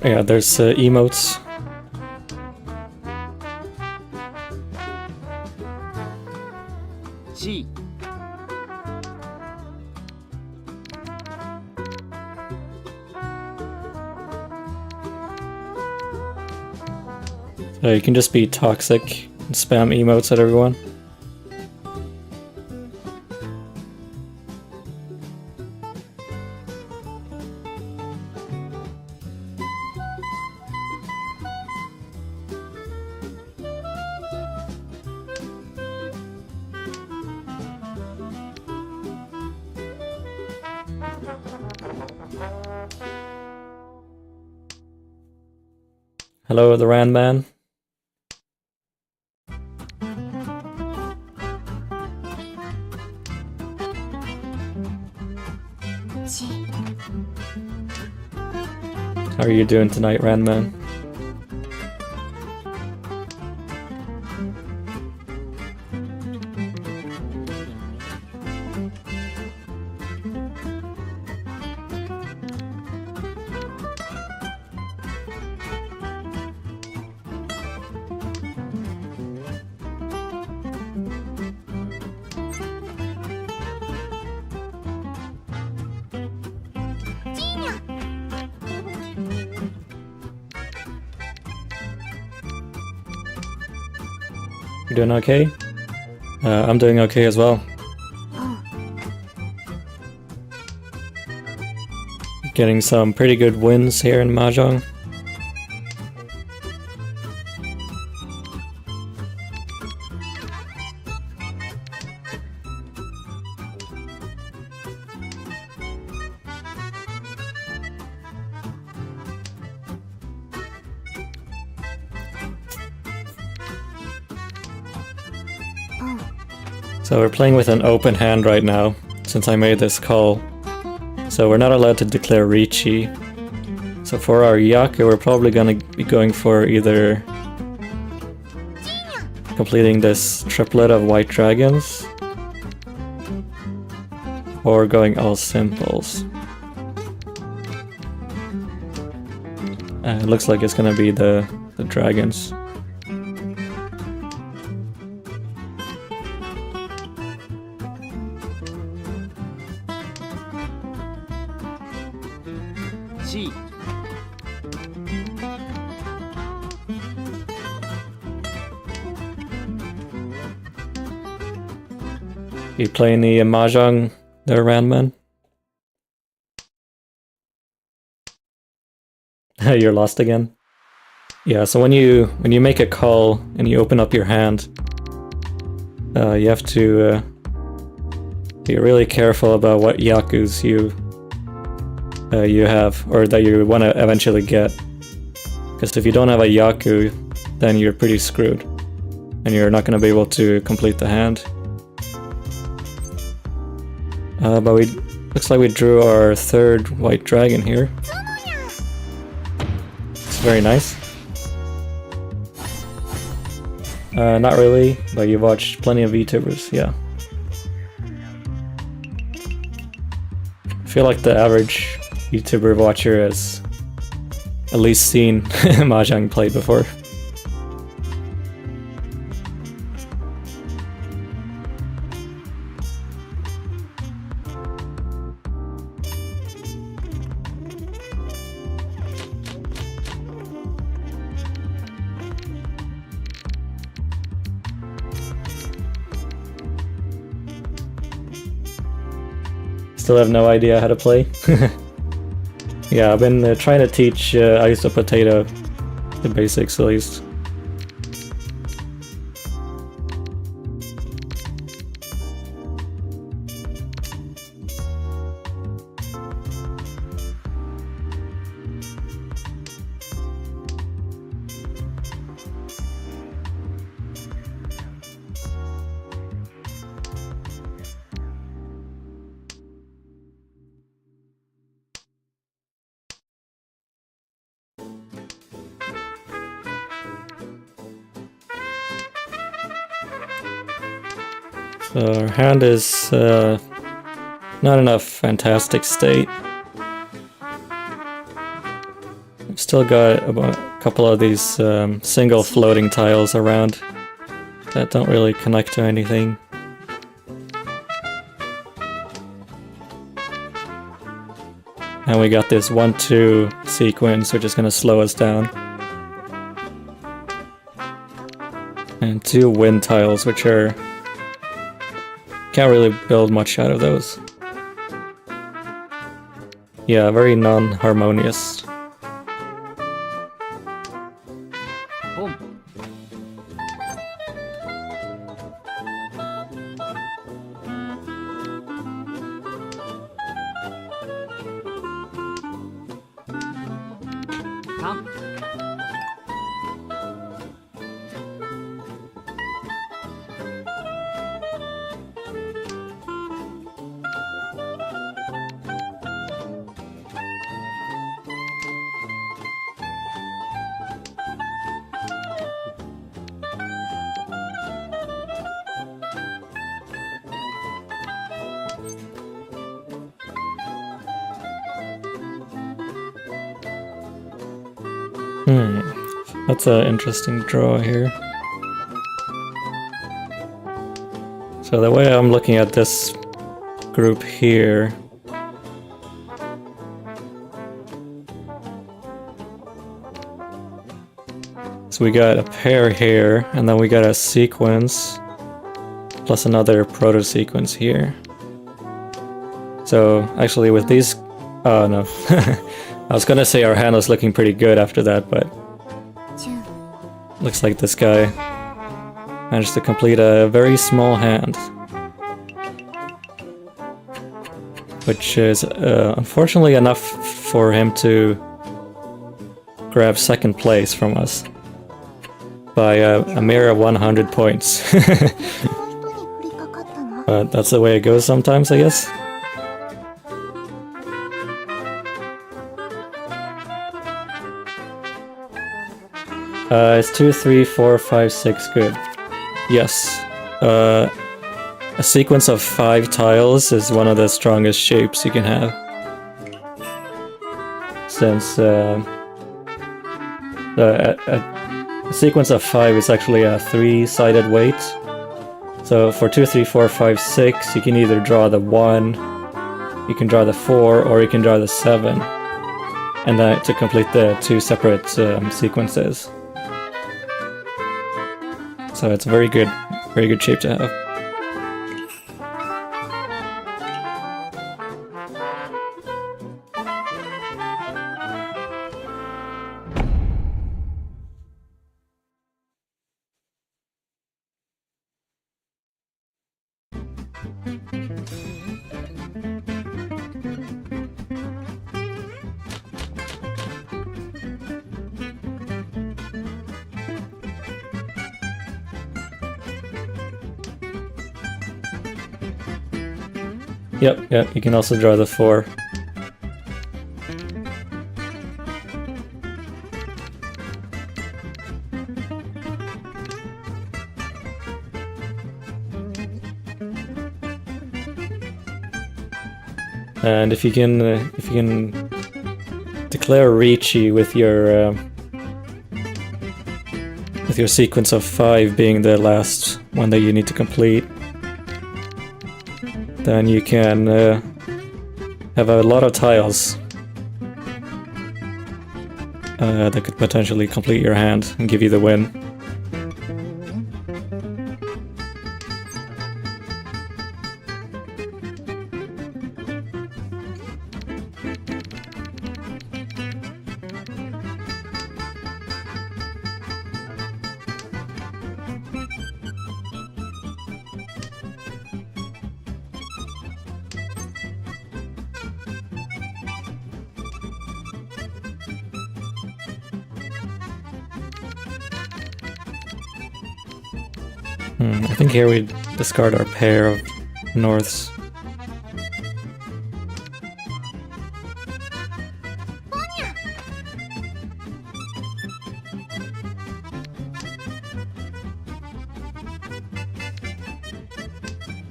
Yeah, there's emotes. G. So you can just be toxic and spam emotes at everyone. Hello, the Rand Man. How are you doing tonight, Rand Man? You doing okay? I'm doing okay as well. Getting some pretty good wins here in Mahjong. So we're playing with an open hand right now, since I made this call. So we're not allowed to declare Ricci. So for our Yaku, we're probably gonna be going for either completing this triplet of white dragons, or going all simples. It looks like it's gonna be the dragons. G. You playing the Mahjong there, Randman? You're lost again? Yeah, so when you make a call and you open up your hand, you have to Be really careful about what yakus you have, or that you want to eventually get. Because if you don't have a yaku, then you're pretty screwed. And you're not going to be able to complete the hand. But looks like we drew our third white dragon here. It's very nice. Not really, but you've watched plenty of VTubers, yeah. I feel like the average YouTuber watcher has at least seen Mahjong played before. Still have no idea how to play. Yeah, I've been trying to teach Ice a Potato the basics at least. So our hand is not in a fantastic state. I've still got a couple of these single floating tiles around that don't really connect to anything. And we got this 1-2 sequence, which is going to slow us down. And 2 wind tiles, which are... can't really build much out of those. Yeah, very non-harmonious. That's an interesting draw here. So the way I'm looking at this group here, so we got a pair here, and then we got a sequence, plus another proto-sequence here. So actually with these... oh no. I was gonna say our hand was looking pretty good after that, but... looks like this guy managed to complete a very small hand. Which is unfortunately enough for him to grab second place from us. By a mere 100 points. But that's the way it goes sometimes, I guess. It's 2, 3, 4, 5, 6, good. Yes. A sequence of 5 tiles is one of the strongest shapes you can have. Since a sequence of 5 is actually a 3-sided weight. So for 2, 3, 4, 5, 6, you can either draw the 1, you can draw the 4, or you can draw the 7. And then to complete the 2 separate sequences. So it's a very good shape to have. Yep, you can also draw the 4. And if you can declare Ricci with your sequence of 5 being the last one that you need to complete, then you can have a lot of tiles that could potentially complete your hand and give you the win. I think here we discard our pair of norths.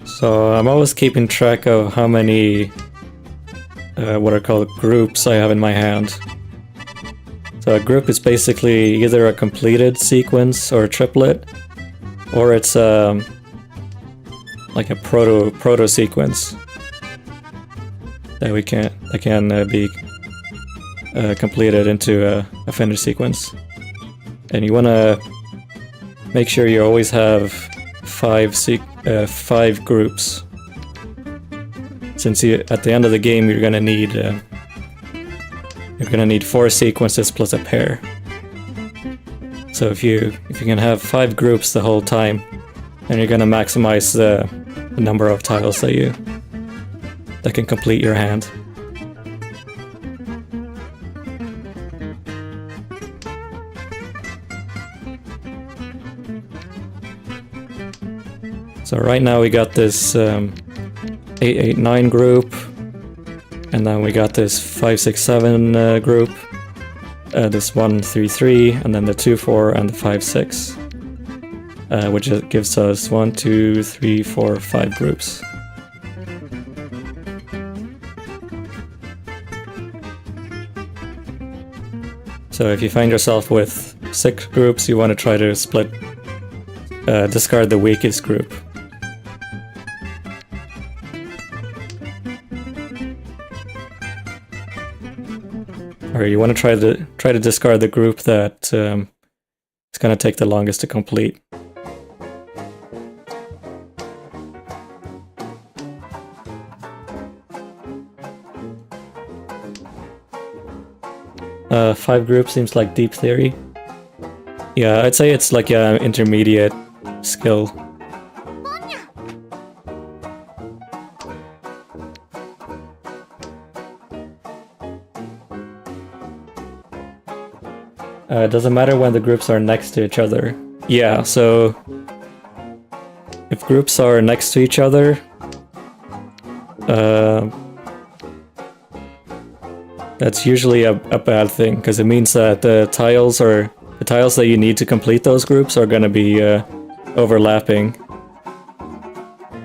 So I'm always keeping track of how many what are called groups I have in my hand. So a group is basically either a completed sequence or a triplet, or it's like a proto sequence that can be completed into a finished sequence. And you want to make sure you always have 5 groups, since at the end of the game you're gonna need 4 sequences plus a pair. So if you can have 5 groups the whole time, then you're gonna maximize the number of tiles that can complete your hand. So right now we got this 8-8-9 group, and then we got this 5-6-7 group, this 1-3-3, and then the 2-4 and the 5-6, which gives us 1, 2, 3, 4, 5 groups. So if you find yourself with 6 groups, you want to try to discard the weakest group. Or you want to try to discard the group that it's going to take the longest to complete. Five groups seems like deep theory. Yeah, I'd say it's like an intermediate skill. It doesn't matter when the groups are next to each other. Yeah, so if groups are next to each other, that's usually a bad thing, because it means that the tiles that you need to complete those groups are going to be overlapping.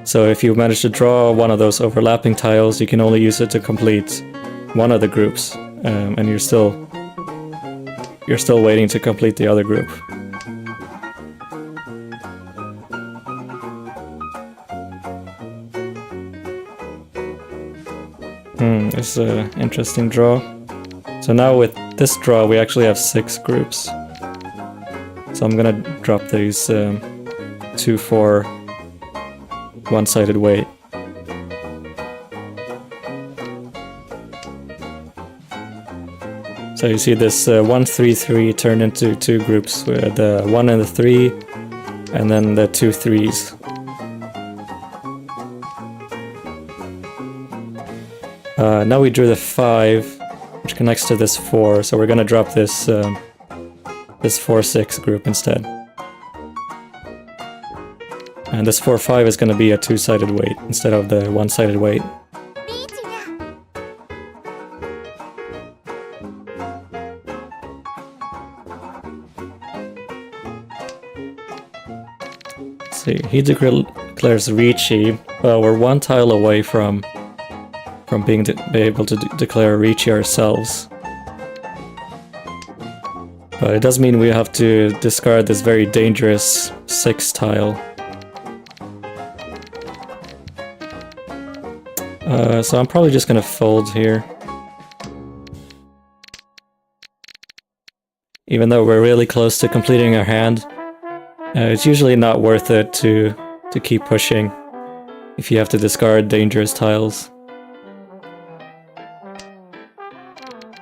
So if you manage to draw one of those overlapping tiles, you can only use it to complete one of the groups, and you're still waiting to complete the other group. This is an interesting draw. So now with this draw we actually have 6 groups. So I'm gonna drop these 2-4 one-sided weight. So you see this 1-3-3 turned into 2 groups, with the 1 and the 3, and then the 2 3s. Now we drew the 5, which connects to this 4, so we're gonna drop this 4-6 group instead. And this 4-5 is gonna be a 2-sided weight instead of the one-sided weight. See, he declares Ricci. Well, we're one tile away from being be able to declare Ricci ourselves. But it does mean we have to discard this very dangerous 6 tile. So I'm probably just gonna fold here. Even though we're really close to completing our hand, it's usually not worth it to keep pushing if you have to discard dangerous tiles.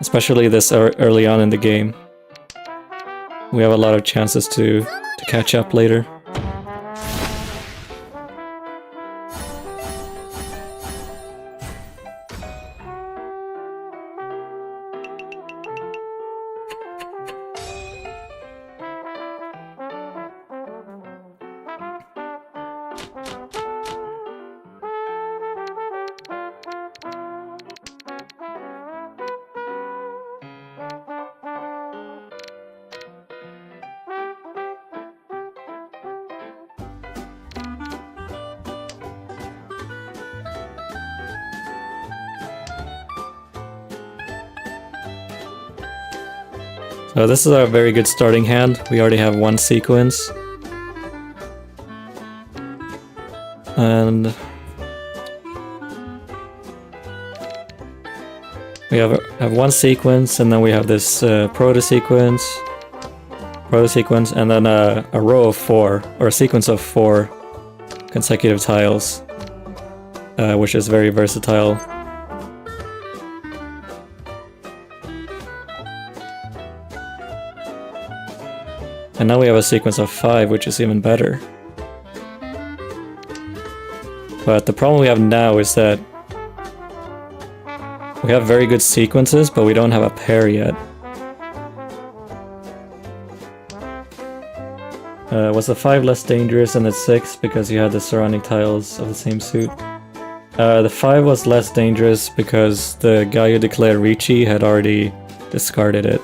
Especially this early on in the game. We have a lot of chances to catch up later. So this is a very good starting hand. We already have 1 sequence. And we have 1 sequence, and then we have this proto sequence, and then a row of 4, or a sequence of 4 consecutive tiles, which is very versatile. And now we have a sequence of 5, which is even better. But the problem we have now is that we have very good sequences, but we don't have a pair yet. Was the 5 less dangerous than the 6 because you had the surrounding tiles of the same suit? The 5 was less dangerous because the guy who declared Ricci had already discarded it.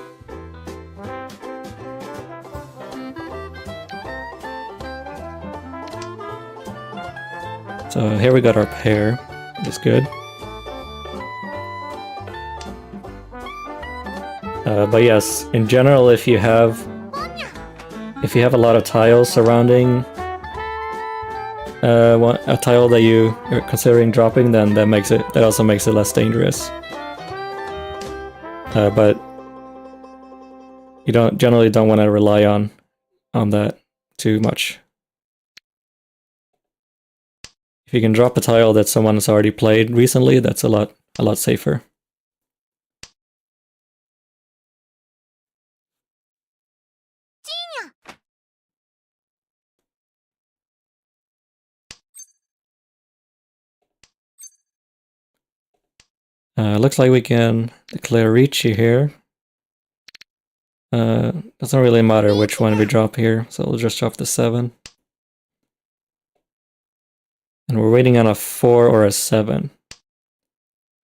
So here we got our pair, which is good. But yes, in general, if you have a lot of tiles surrounding a tile that you are considering dropping, then that also makes it less dangerous. But you generally don't want to rely on that too much. If you can drop a tile that someone has already played recently, that's a lot safer. Looks like we can declare Ricci here. Doesn't really matter which one we drop here, so we'll just drop the 7. And we're waiting on a 4 or a 7.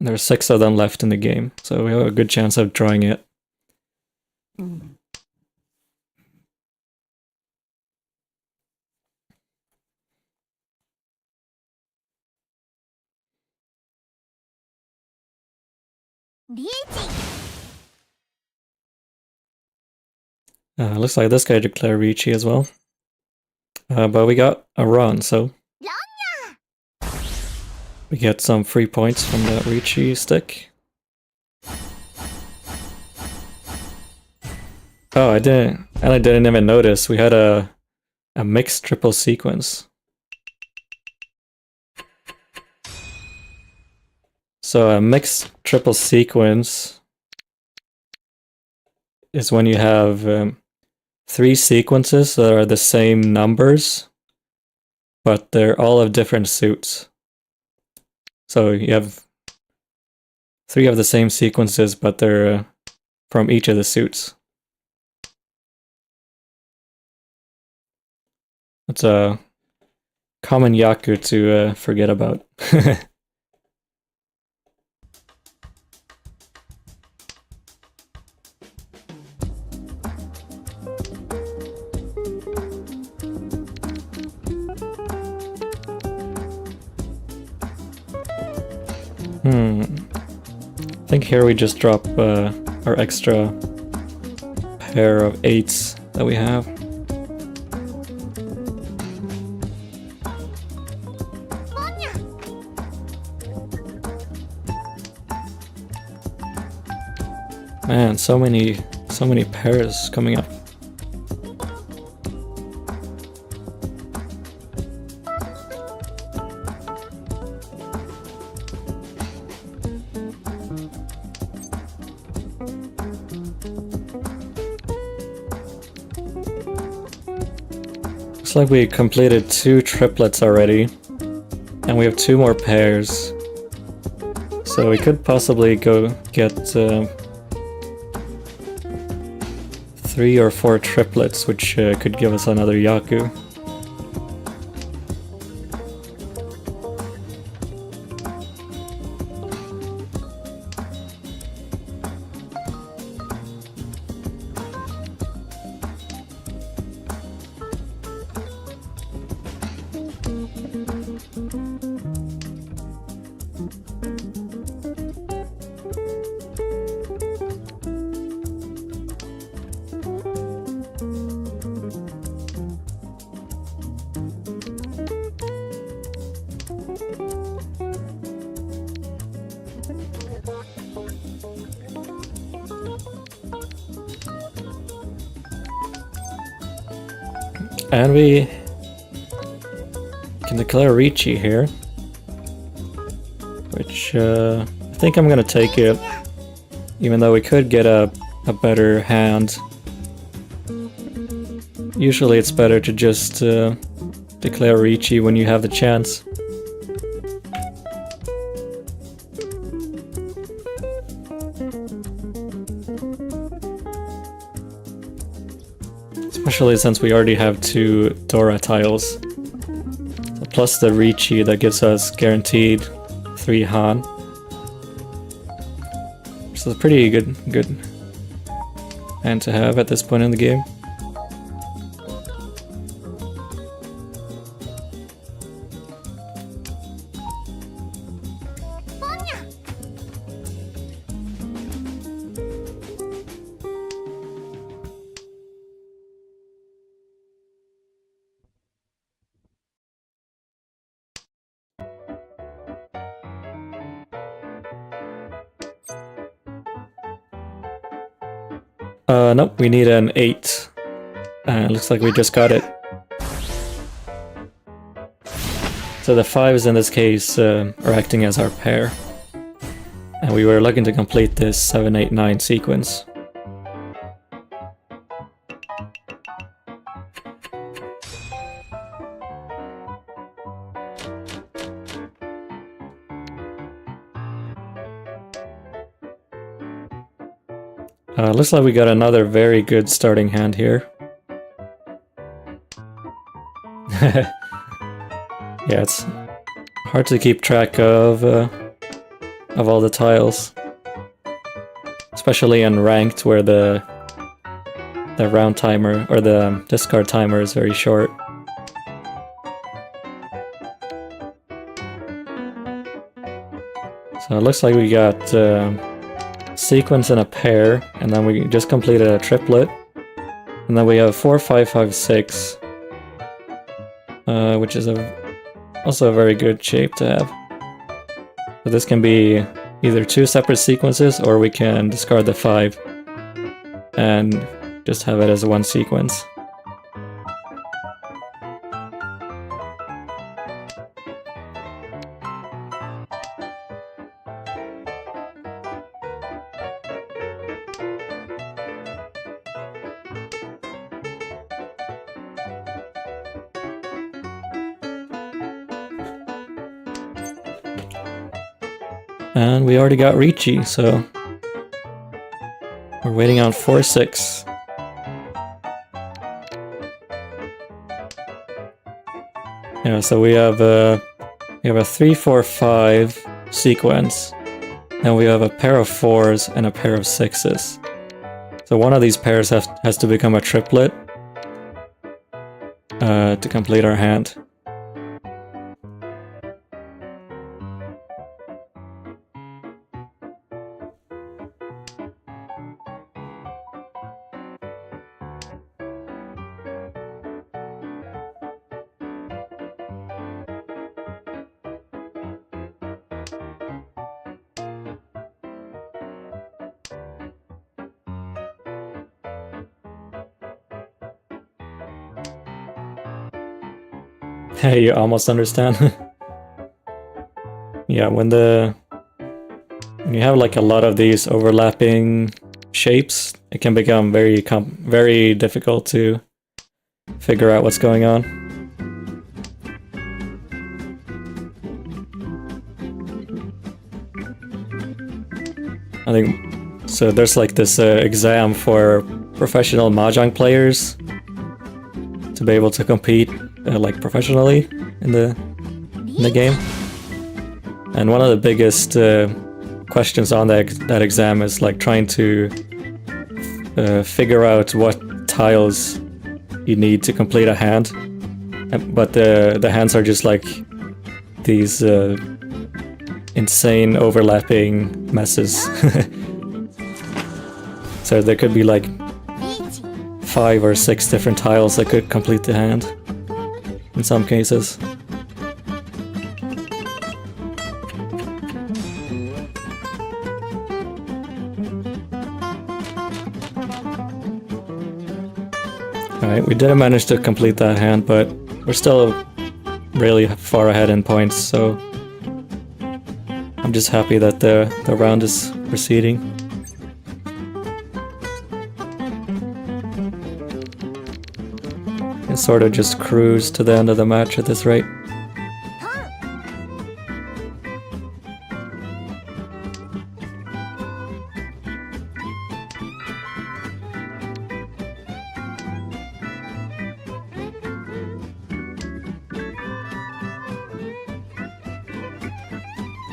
And there are 6 of them left in the game, so we have a good chance of drawing it. Looks like this guy declared Ricci as well. But we got a run, so we get some free points from that Ricci stick. Oh, I didn't even notice. We had a mixed triple sequence. So a mixed triple sequence is when you have 3 sequences that are the same numbers, but they're all of different suits. So you have 3 of the same sequences, but they're from each of the suits. It's a common yaku to forget about. think here we just drop our extra pair of 8s that we have. Man, so many pairs coming up. Looks like we completed 2 triplets already, and we have 2 more pairs. So we could possibly go get 3 or 4 triplets, which could give us another Yaku. And we can declare Ricci here, which I think I'm gonna take it, even though we could get a better hand. Usually it's better to just declare Ricci when you have the chance. Especially since we already have 2 Dora tiles. Plus the Ricci that gives us guaranteed 3 Han. So it's a pretty good hand to have at this point in the game. Nope, we need an 8. Looks like we just got it. So the 5s in this case are acting as our pair. And we were looking to complete this 7, 8, 9 sequence. Looks like we got another very good starting hand here. Yeah, it's hard to keep track of all the tiles, especially in ranked where the round timer or the discard timer is very short. So it looks like we got sequence and a pair, and then we just completed a triplet, and then we have 4, 5, 5, 6, which is also a very good shape to have. So this can be either 2 separate sequences, or we can discard the 5 and just have it as one sequence. And we already got Ricci, so we're waiting on 4, 6. Yeah, so we have a 3, 4, 5 sequence, and we have a pair of 4s and a pair of 6s. So one of these pairs has to become a triplet to complete our hand. Hey, you almost understand. Yeah, when you have like a lot of these overlapping shapes, it can become very difficult to figure out what's going on. I think so. There's like this exam for professional Mahjong players to be able to compete like professionally in the game. And one of the biggest questions on that exam is like trying to figure out what tiles you need to complete a hand. But the hands are just like these insane overlapping messes. So there could be like 5 or 6 different tiles that could complete the hand in some cases. Alright, we didn't manage to complete that hand, but we're still really far ahead in points, so I'm just happy that the round is proceeding. And sort of just cruise to the end of the match at this rate.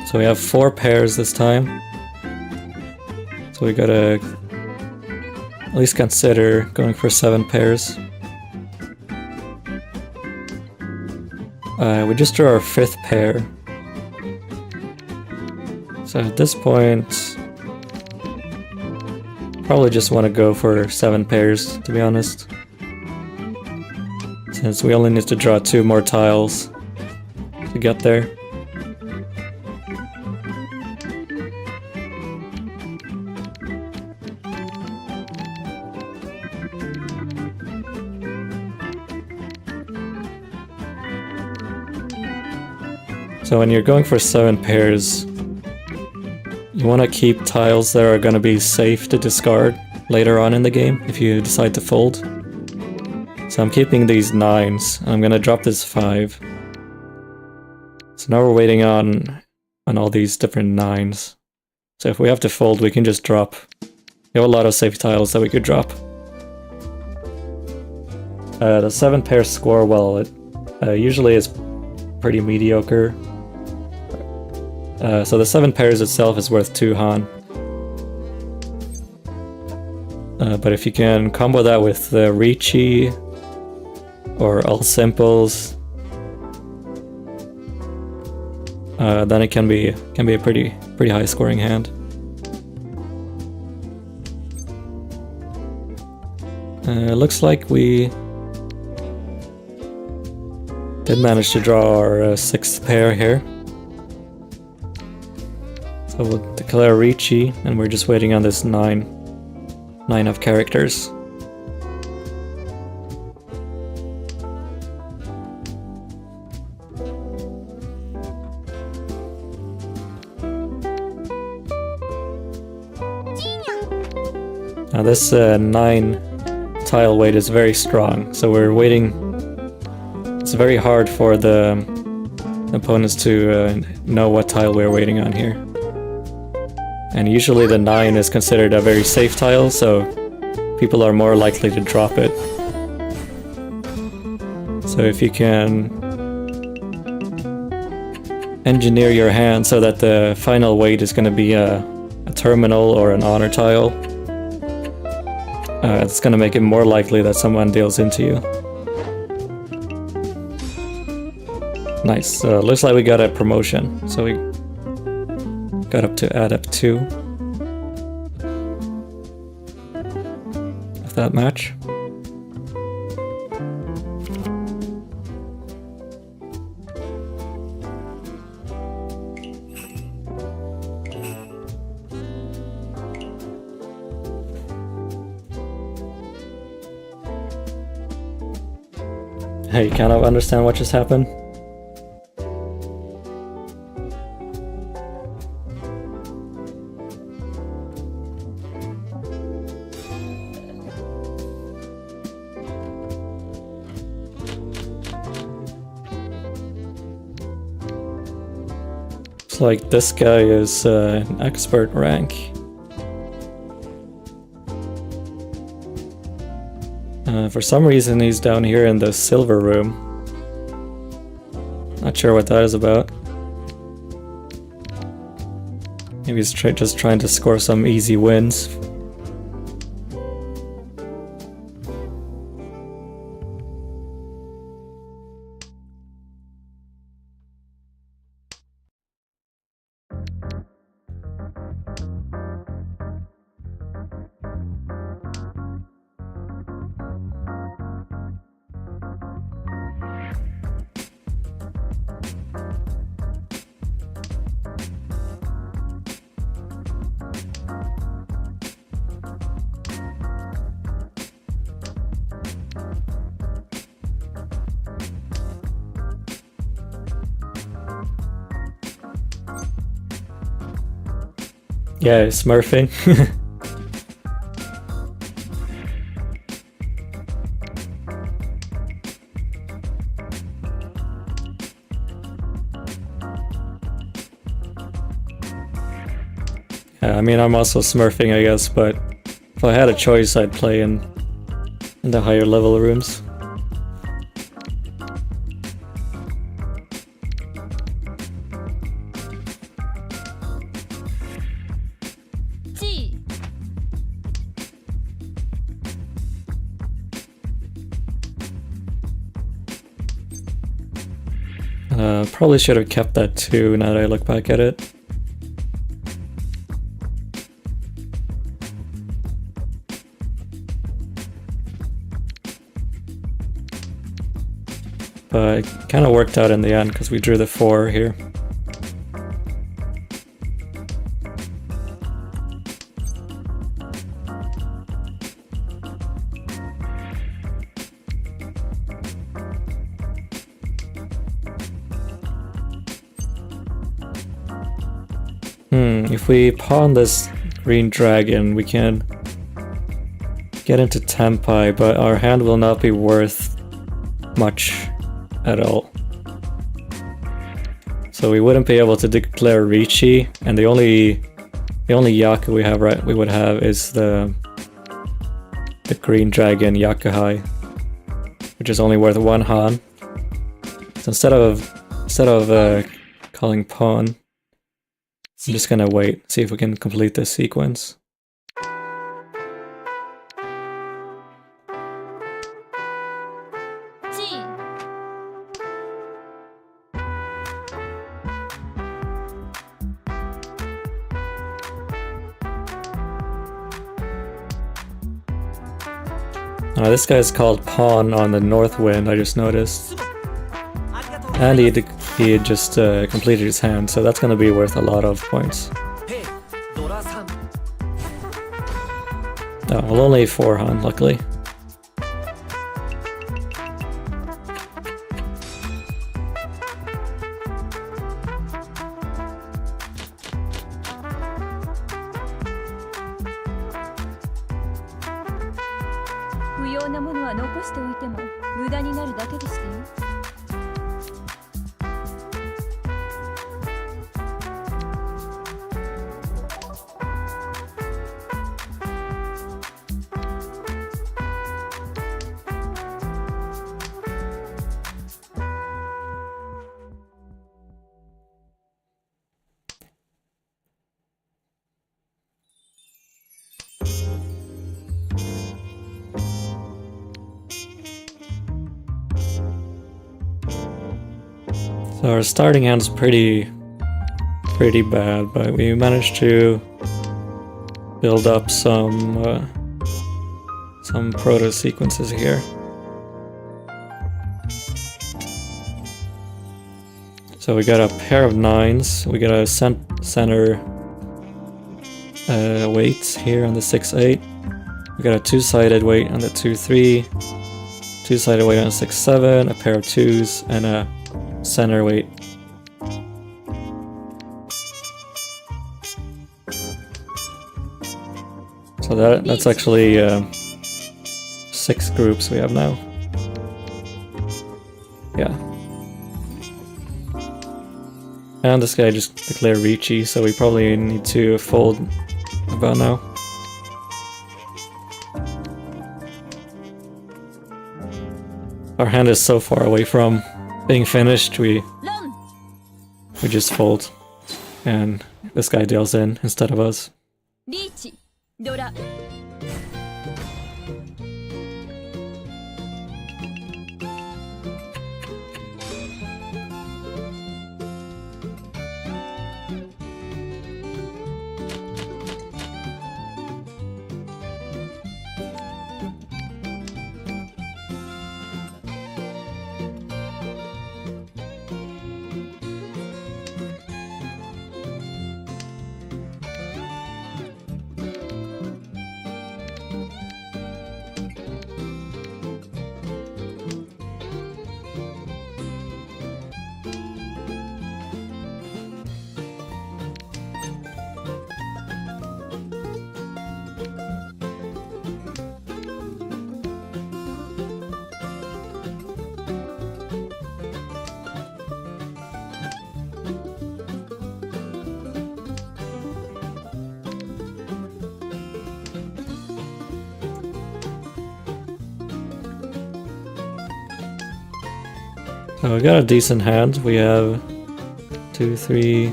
So we have 4 pairs this time. So we gotta at least consider going for 7 pairs. We just drew our 5th pair. So at this point, probably just want to go for 7 pairs, to be honest. Since we only need to draw 2 more tiles to get there. So when you're going for 7 pairs, you want to keep tiles that are going to be safe to discard later on in the game if you decide to fold. So I'm keeping these 9s. I'm going to drop this 5. So now we're waiting on all these different 9s. So if we have to fold, we can just drop. We have a lot of safe tiles that we could drop. The 7 pair score, well, it usually is pretty mediocre. So the 7 pairs itself is worth 2 Han. But if you can combo that with the Ricci or all simples, then it can be a pretty high scoring hand. It looks like we did manage to draw our 6th pair here. So we'll declare Ricci, and we're just waiting on this 9 of characters. Now this 9 tile weight is very strong, so we're waiting. It's very hard for the opponents to know what tile we're waiting on here. And usually the 9 is considered a very safe tile, so people are more likely to drop it. So if you can engineer your hand so that the final weight is going to be a terminal or an honor tile, it's going to make it more likely that someone deals into you. Nice. Looks like we got a promotion, so we got up to adept 2 of that match. You kind of understand what just happened? It's like this guy is an expert rank. For some reason he's down here in the silver room. Not sure what that is about. Maybe he's just trying to score some easy wins. Yeah, smurfing. Yeah, I mean, I'm also smurfing, I guess, but if I had a choice, I'd play in the higher level rooms. Probably should have kept that too, now that I look back at it. But it kind of worked out in the end because we drew the 4 here. If we pawn this green dragon, we can get into Tempai, but our hand will not be worth much at all. So we wouldn't be able to declare Ricci, and the only Yaku we would have is the green dragon Yakuhai, which is only worth 1 Han. So instead of calling pawn, I'm just gonna wait, see if we can complete this sequence. This guy's called Pawn on the North Wind, I just noticed. And he had just completed his hand, so that's going to be worth a lot of points. Oh, well, only 4 Han, luckily. So our starting hand's pretty bad, but we managed to build up some proto sequences here. So we got a pair of 9s, we got a center weights here on the 6-8. We got a 2-sided weight on the 2-3. Two-sided weight on 6-7, a pair of 2s, and a center weight. So that's actually 6 groups we have now. Yeah. And this guy just declared Ricci, so we probably need to fold about now. Our hand is so far away from being finished, we just fold. And this guy deals in instead of us. リーチドラ So we got a decent hand. We have 2, 3,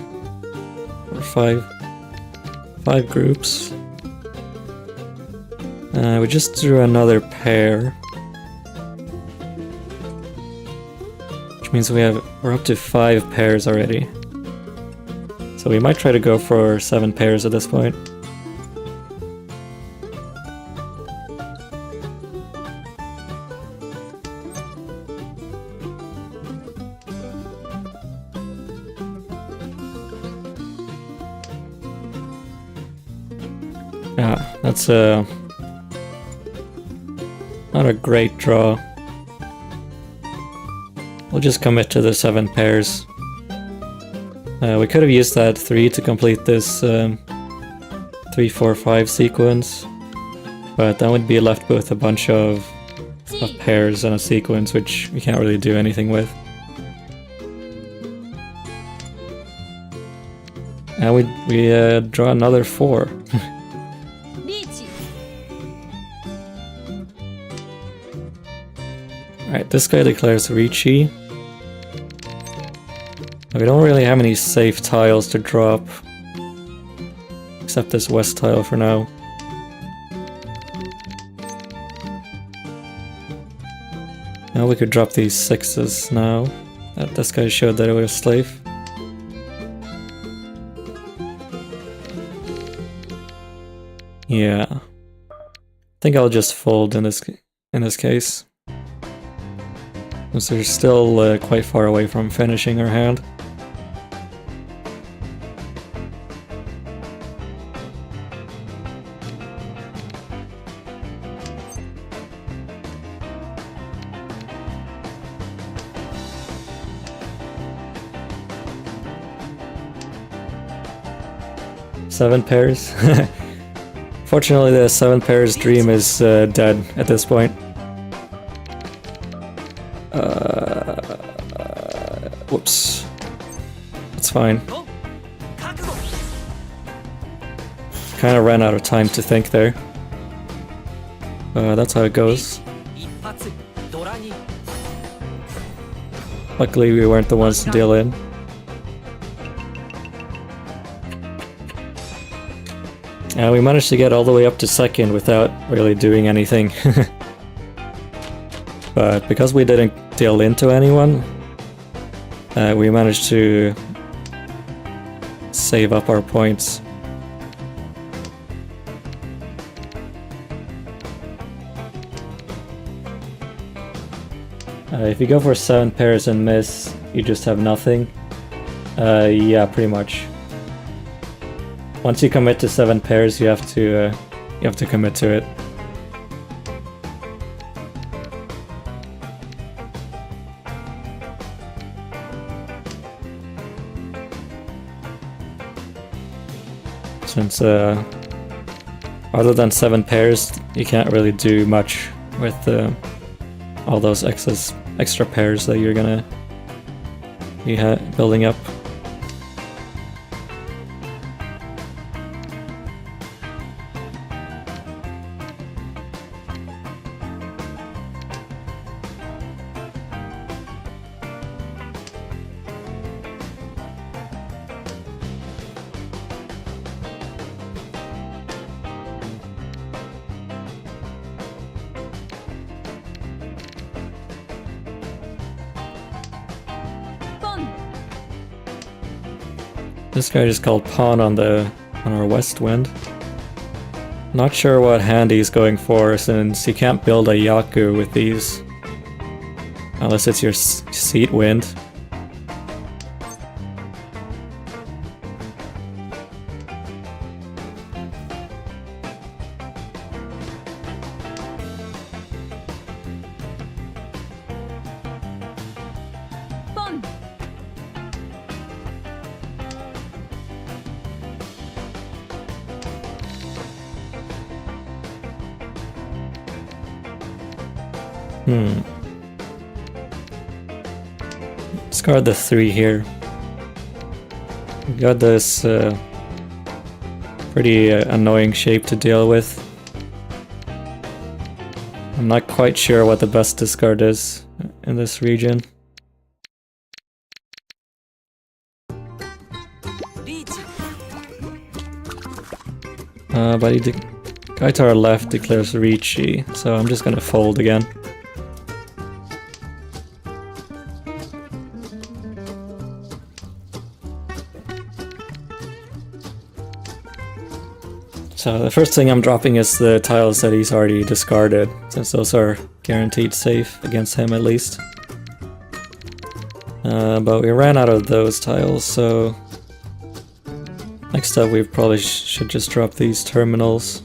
4, 5 groups. We just drew another pair, which means we're up to 5 pairs already. So we might try to go for 7 pairs at this point. Yeah, that's not a great draw. We'll just commit to the 7 pairs. We could have used that 3 to complete this 3, 4, 5 sequence, but then we'd be left with a bunch of pairs and a sequence, which we can't really do anything with. And we draw another 4. Alright, this guy declares Ricci. We don't really have any safe tiles to drop, except this west tile for now. Now we could drop these 6s now, that this guy showed that it was safe. Yeah, I think I'll just fold in this case. So we're still quite far away from finishing our hand. Seven pairs. Fortunately, the 7 pairs dream is dead at this point. Whoops. That's fine. Kind of ran out of time to think there. That's how it goes. Luckily, we weren't the ones to deal in. And we managed to get all the way up to second without really doing anything. But because we didn't deal into anyone, we managed to save up our points. If you go for 7 pairs and miss, you just have nothing. Yeah, pretty much. Once you commit to 7 pairs, you have to commit to it. Since other than 7 pairs, you can't really do much with all those extra pairs that you're gonna be building up. This guy just called pawn on our west wind. Not sure what hand he's going for, since you can't build a Yaku with these unless it's your seat wind. Pawn. Discard the 3 here. We got this pretty annoying shape to deal with. I'm not quite sure what the best discard is in this region. But guy to our left declares Ricci, so I'm just gonna fold again. So the first thing I'm dropping is the tiles that he's already discarded, since those are guaranteed safe against him at least. But we ran out of those tiles, so next up we probably should just drop these terminals.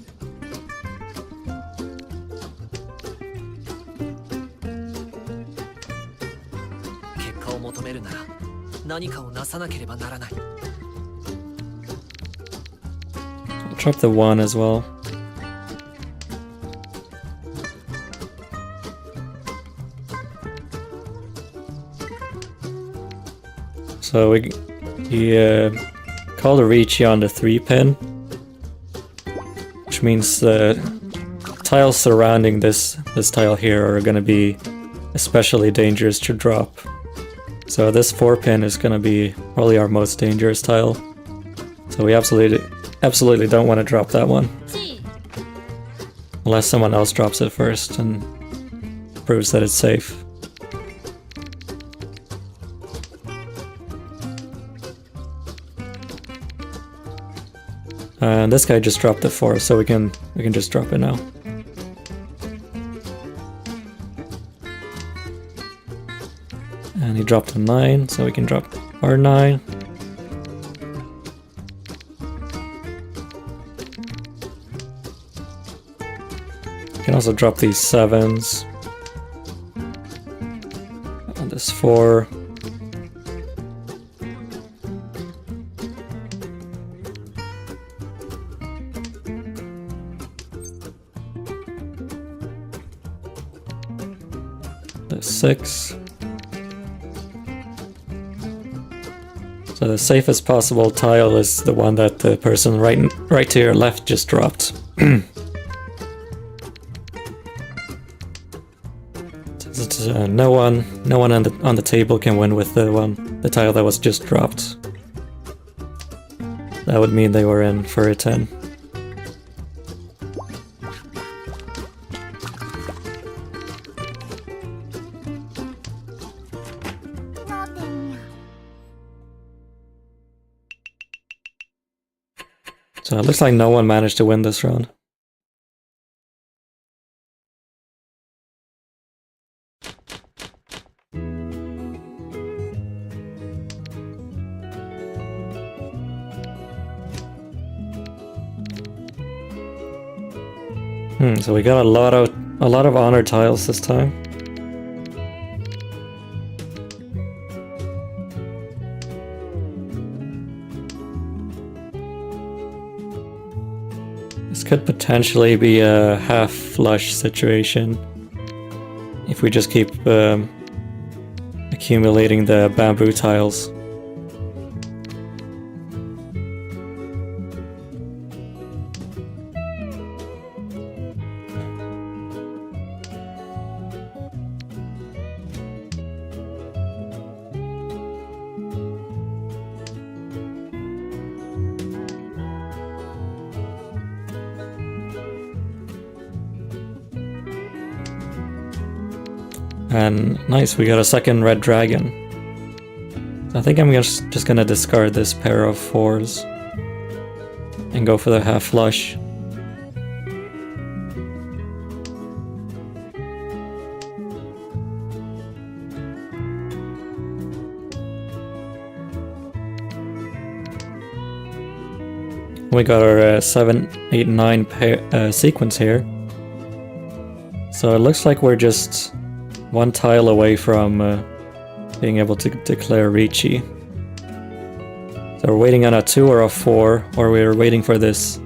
I'll drop the 1 as well. So he called a Ricci on the 3 pin, which means the tiles surrounding this tile here are going to be especially dangerous to drop. So this 4 pin is going to be probably our most dangerous tile. So we absolutely don't want to drop that one. Unless someone else drops it first and proves that it's safe. And this guy just dropped the 4, so we can just drop it now. And he dropped a 9, so we can drop our 9. We can also drop these 7s. And this 4. The 6. So the safest possible tile is the one that the person right to your left just dropped. No one on the table can win with the tile that was just dropped. That would mean they were in for a 10. So it looks like no one managed to win this round. So we got a lot of honor tiles this time. could potentially be a half flush situation if we just keep accumulating the bamboo tiles. And nice, we got a second red dragon. I think I'm just gonna discard this pair of 4s and go for the half flush. We got our 7, 8, 9 sequence here. So it looks like we're just one tile away from being able to declare Ricci. So we're waiting on a 2 or a 4, or we're waiting for this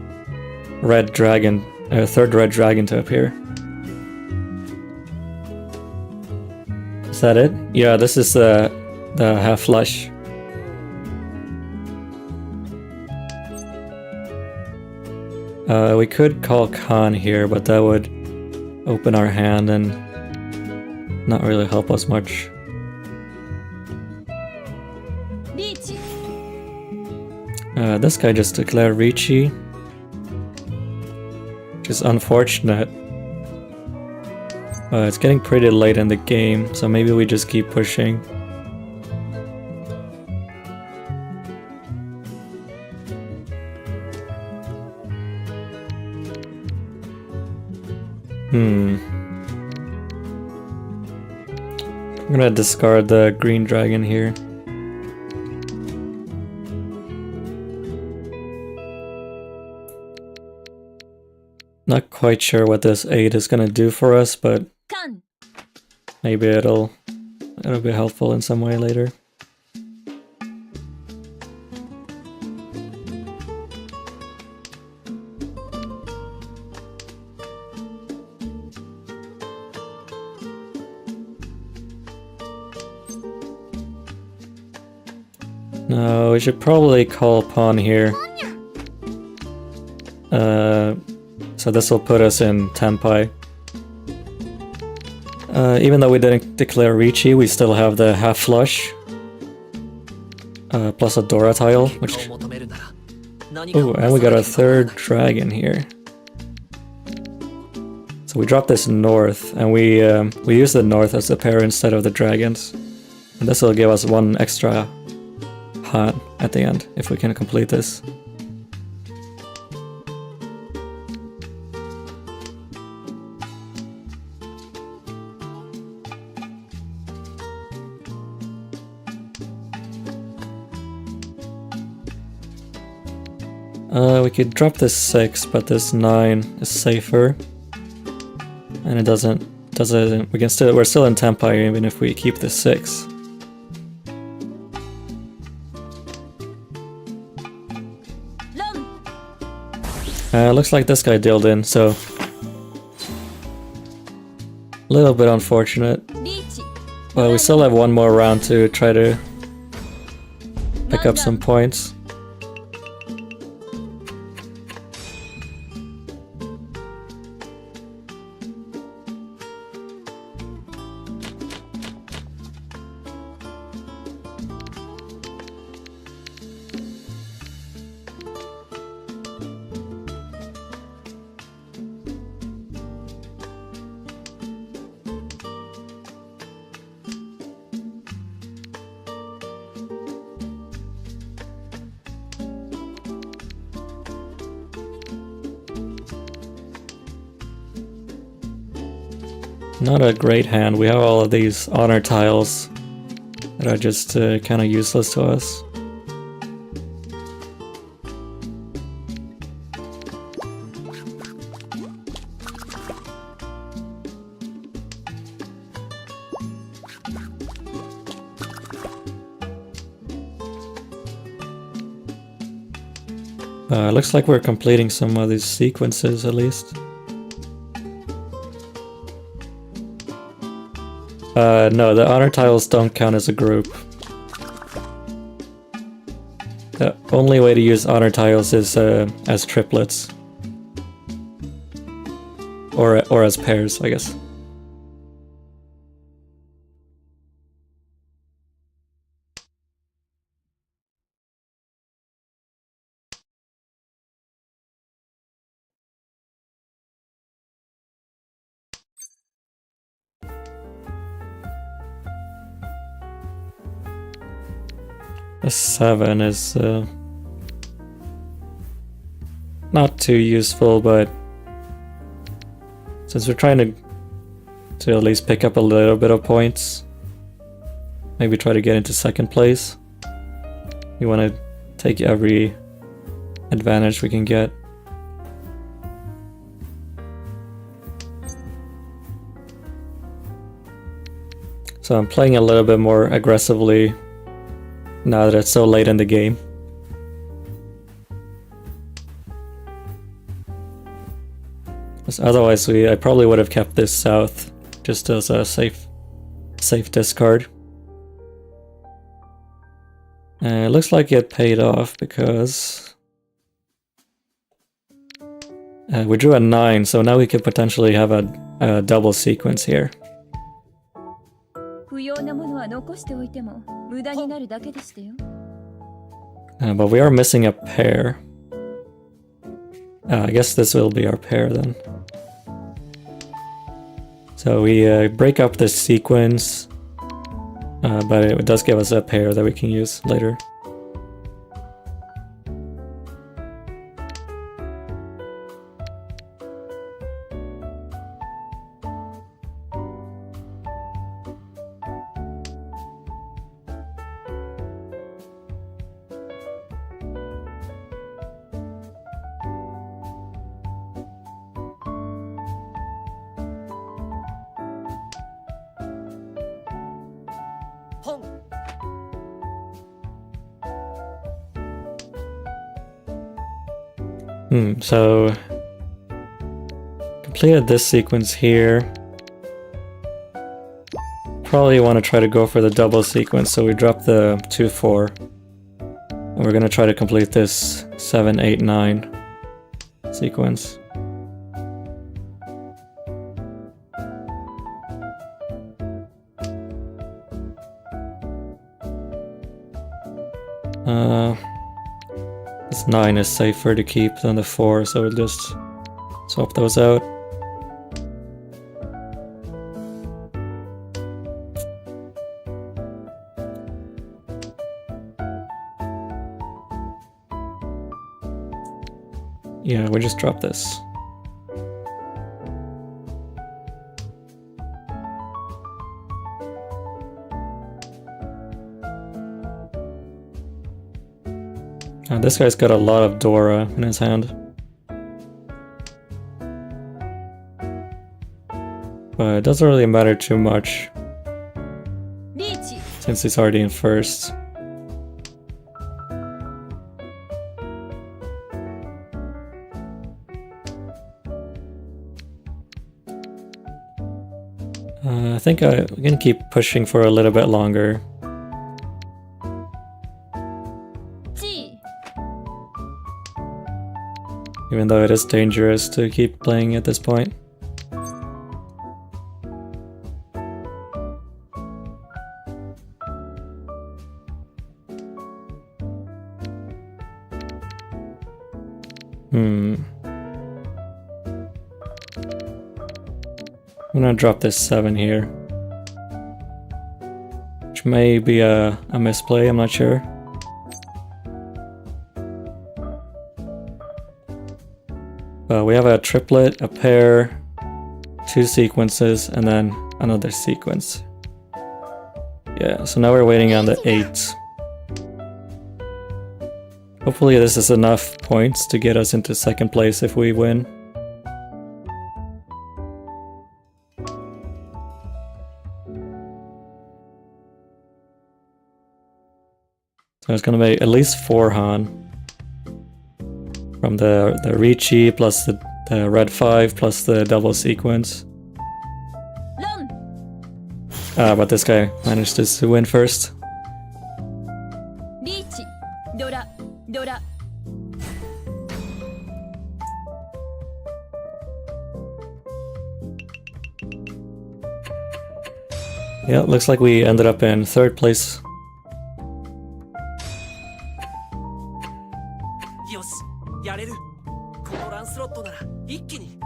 red dragon, third red dragon to appear. Is that it? Yeah, this is the half flush. We could call Khan here, but that would open our hand and not really help us much. リーチ This guy just declared Ricci, which is unfortunate. It's getting pretty late in the game, so maybe we just keep pushing. I'm gonna discard the green dragon here. Not quite sure what this 8 is gonna do for us, but カン maybe it'll be helpful in some way later. No, we should probably call pawn here. So this will put us in Tenpai. Even though we didn't declare Ricci, we still have the half flush. Plus a Dora tile, which... Ooh, and we got a third dragon here. So we drop this north, and we use the north as the pair instead of the dragons. And this will give us one extra hot at the end, if we can complete this. We could drop this 6, but this 9 is safer. And it doesn't, we're still in Tenpai even if we keep this 6. Looks like this guy dealt in, so a little bit unfortunate. リーチ Well, we still have one more round to try to pick up some points. Not a great hand. We have all of these honor tiles that are just kind of useless to us. Looks like we're completing some of these sequences at least. No, the honor tiles don't count as a group. The only way to use honor tiles is as triplets. Or as pairs, I guess. A 7 is not too useful, but since we're trying to at least pick up a little bit of points, maybe try to get into second place. We want to take every advantage we can get. So I'm playing a little bit more aggressively now that it's so late in the game. Otherwise I probably would have kept this south just as a safe discard. It looks like it paid off because we drew a 9, so now we could potentially have a double sequence here. But we are missing a pair. I guess this will be our pair then. So we break up this sequence, but it does give us a pair that we can use later. So completed this sequence here. Probably want to try to go for the double sequence, so we drop the 2-4. And we're going to try to complete this 7-8-9 sequence. This 9 is safer to keep than the 4, so we'll just swap those out. Yeah, we just drop this. This guy's got a lot of Dora in his hand. But it doesn't really matter too much, since he's already in first. I think I'm gonna keep pushing for a little bit longer. Even though it is dangerous to keep playing at this point. I'm gonna drop this 7 here. Which may be a misplay, I'm not sure. We have a triplet, a pair, 2 sequences, and then another sequence. Yeah, so now we're waiting on the 8. Hopefully this is enough points to get us into second place if we win. So it's gonna be at least 4 Han. from the Ricci plus the red 5 plus the double sequence. ロン But this guy managed to win first. リーチドラドラ Yeah, looks like we ended up in 3rd place. よしやれるこのランスロットなら一気に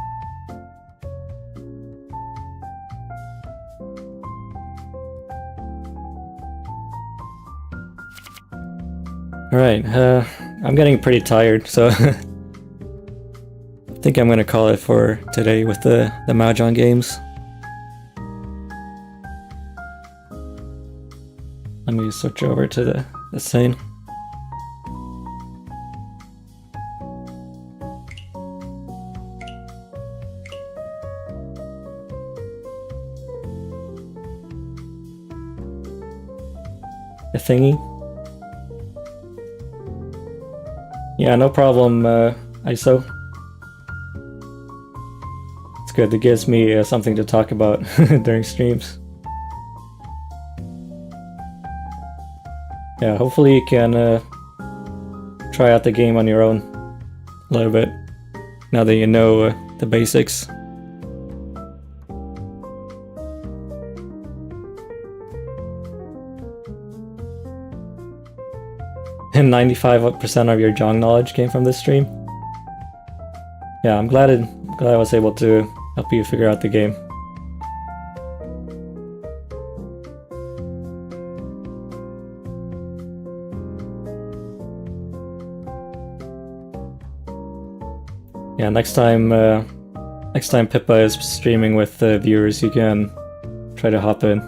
Alright, I'm getting pretty tired, so I think I'm gonna call it for today with the Mahjong games. Let me switch over to the scene. The thingy. Yeah, no problem, ISO. It's good, it gives me something to talk about during streams. Yeah, hopefully you can try out the game on your own a little bit, now that you know the basics. And 95% of your Mahjong knowledge came from this stream. Yeah, I'm glad I was able to help you figure out the game. Yeah, next time Pippa is streaming with viewers, you can try to hop in.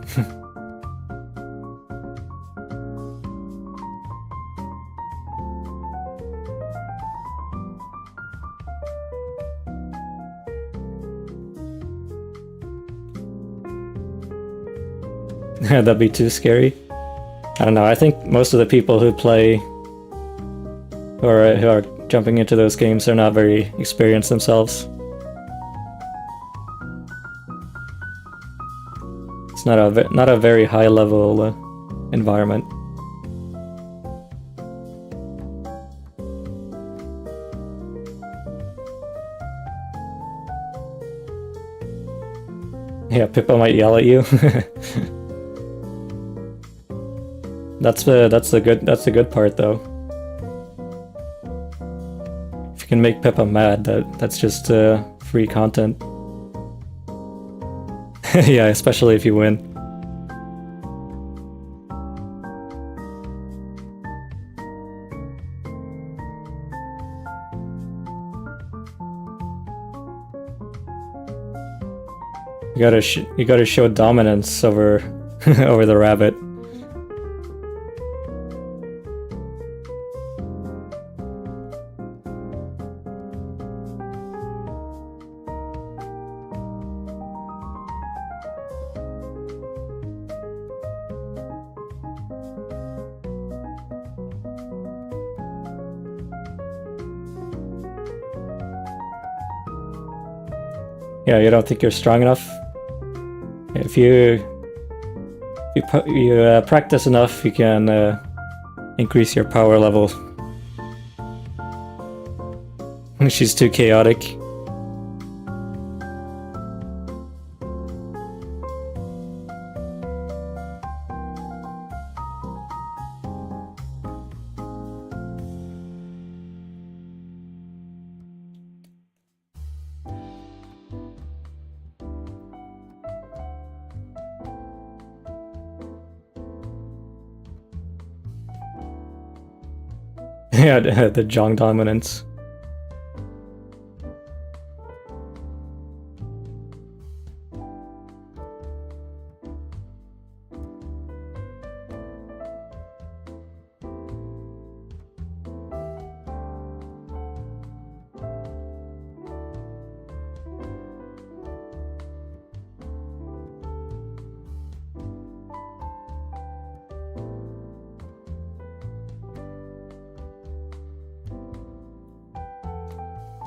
That'd be too scary. I don't know, I think most of the people who play who are jumping into those games are not very experienced themselves. It's not a very high level environment. Yeah, Pippa might yell at you. That's the good part though. If you can make Pippa mad, that's just free content. Yeah, especially if you win. You gotta show dominance over over the rabbit. Yeah, you don't think you're strong enough? If you practice enough, you can increase your power level. She's too chaotic. Yeah, the Mahjong dominance.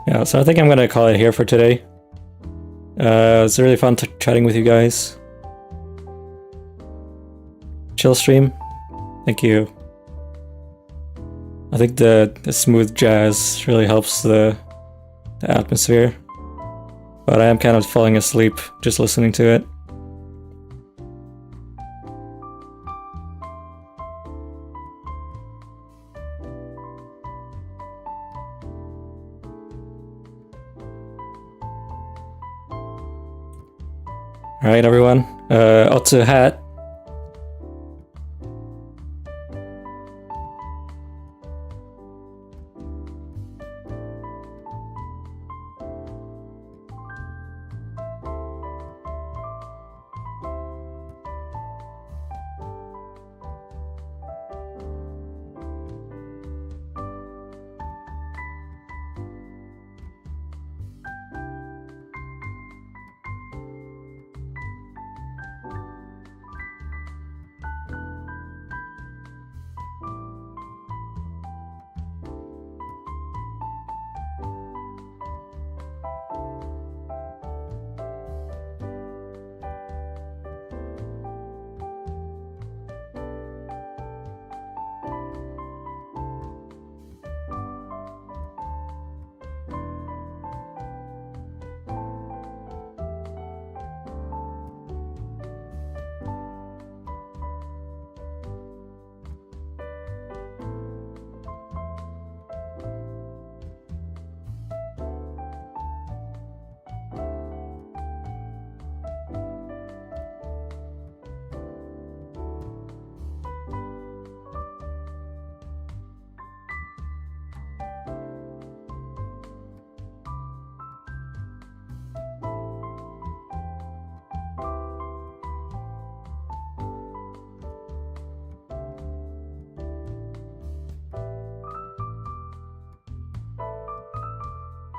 Yeah, so I think I'm gonna call it here for today. It's really fun chatting with you guys. Chill stream. Thank you. I think the smooth jazz really helps the atmosphere. But I am kind of falling asleep just listening to it. Alright everyone, Otsu hat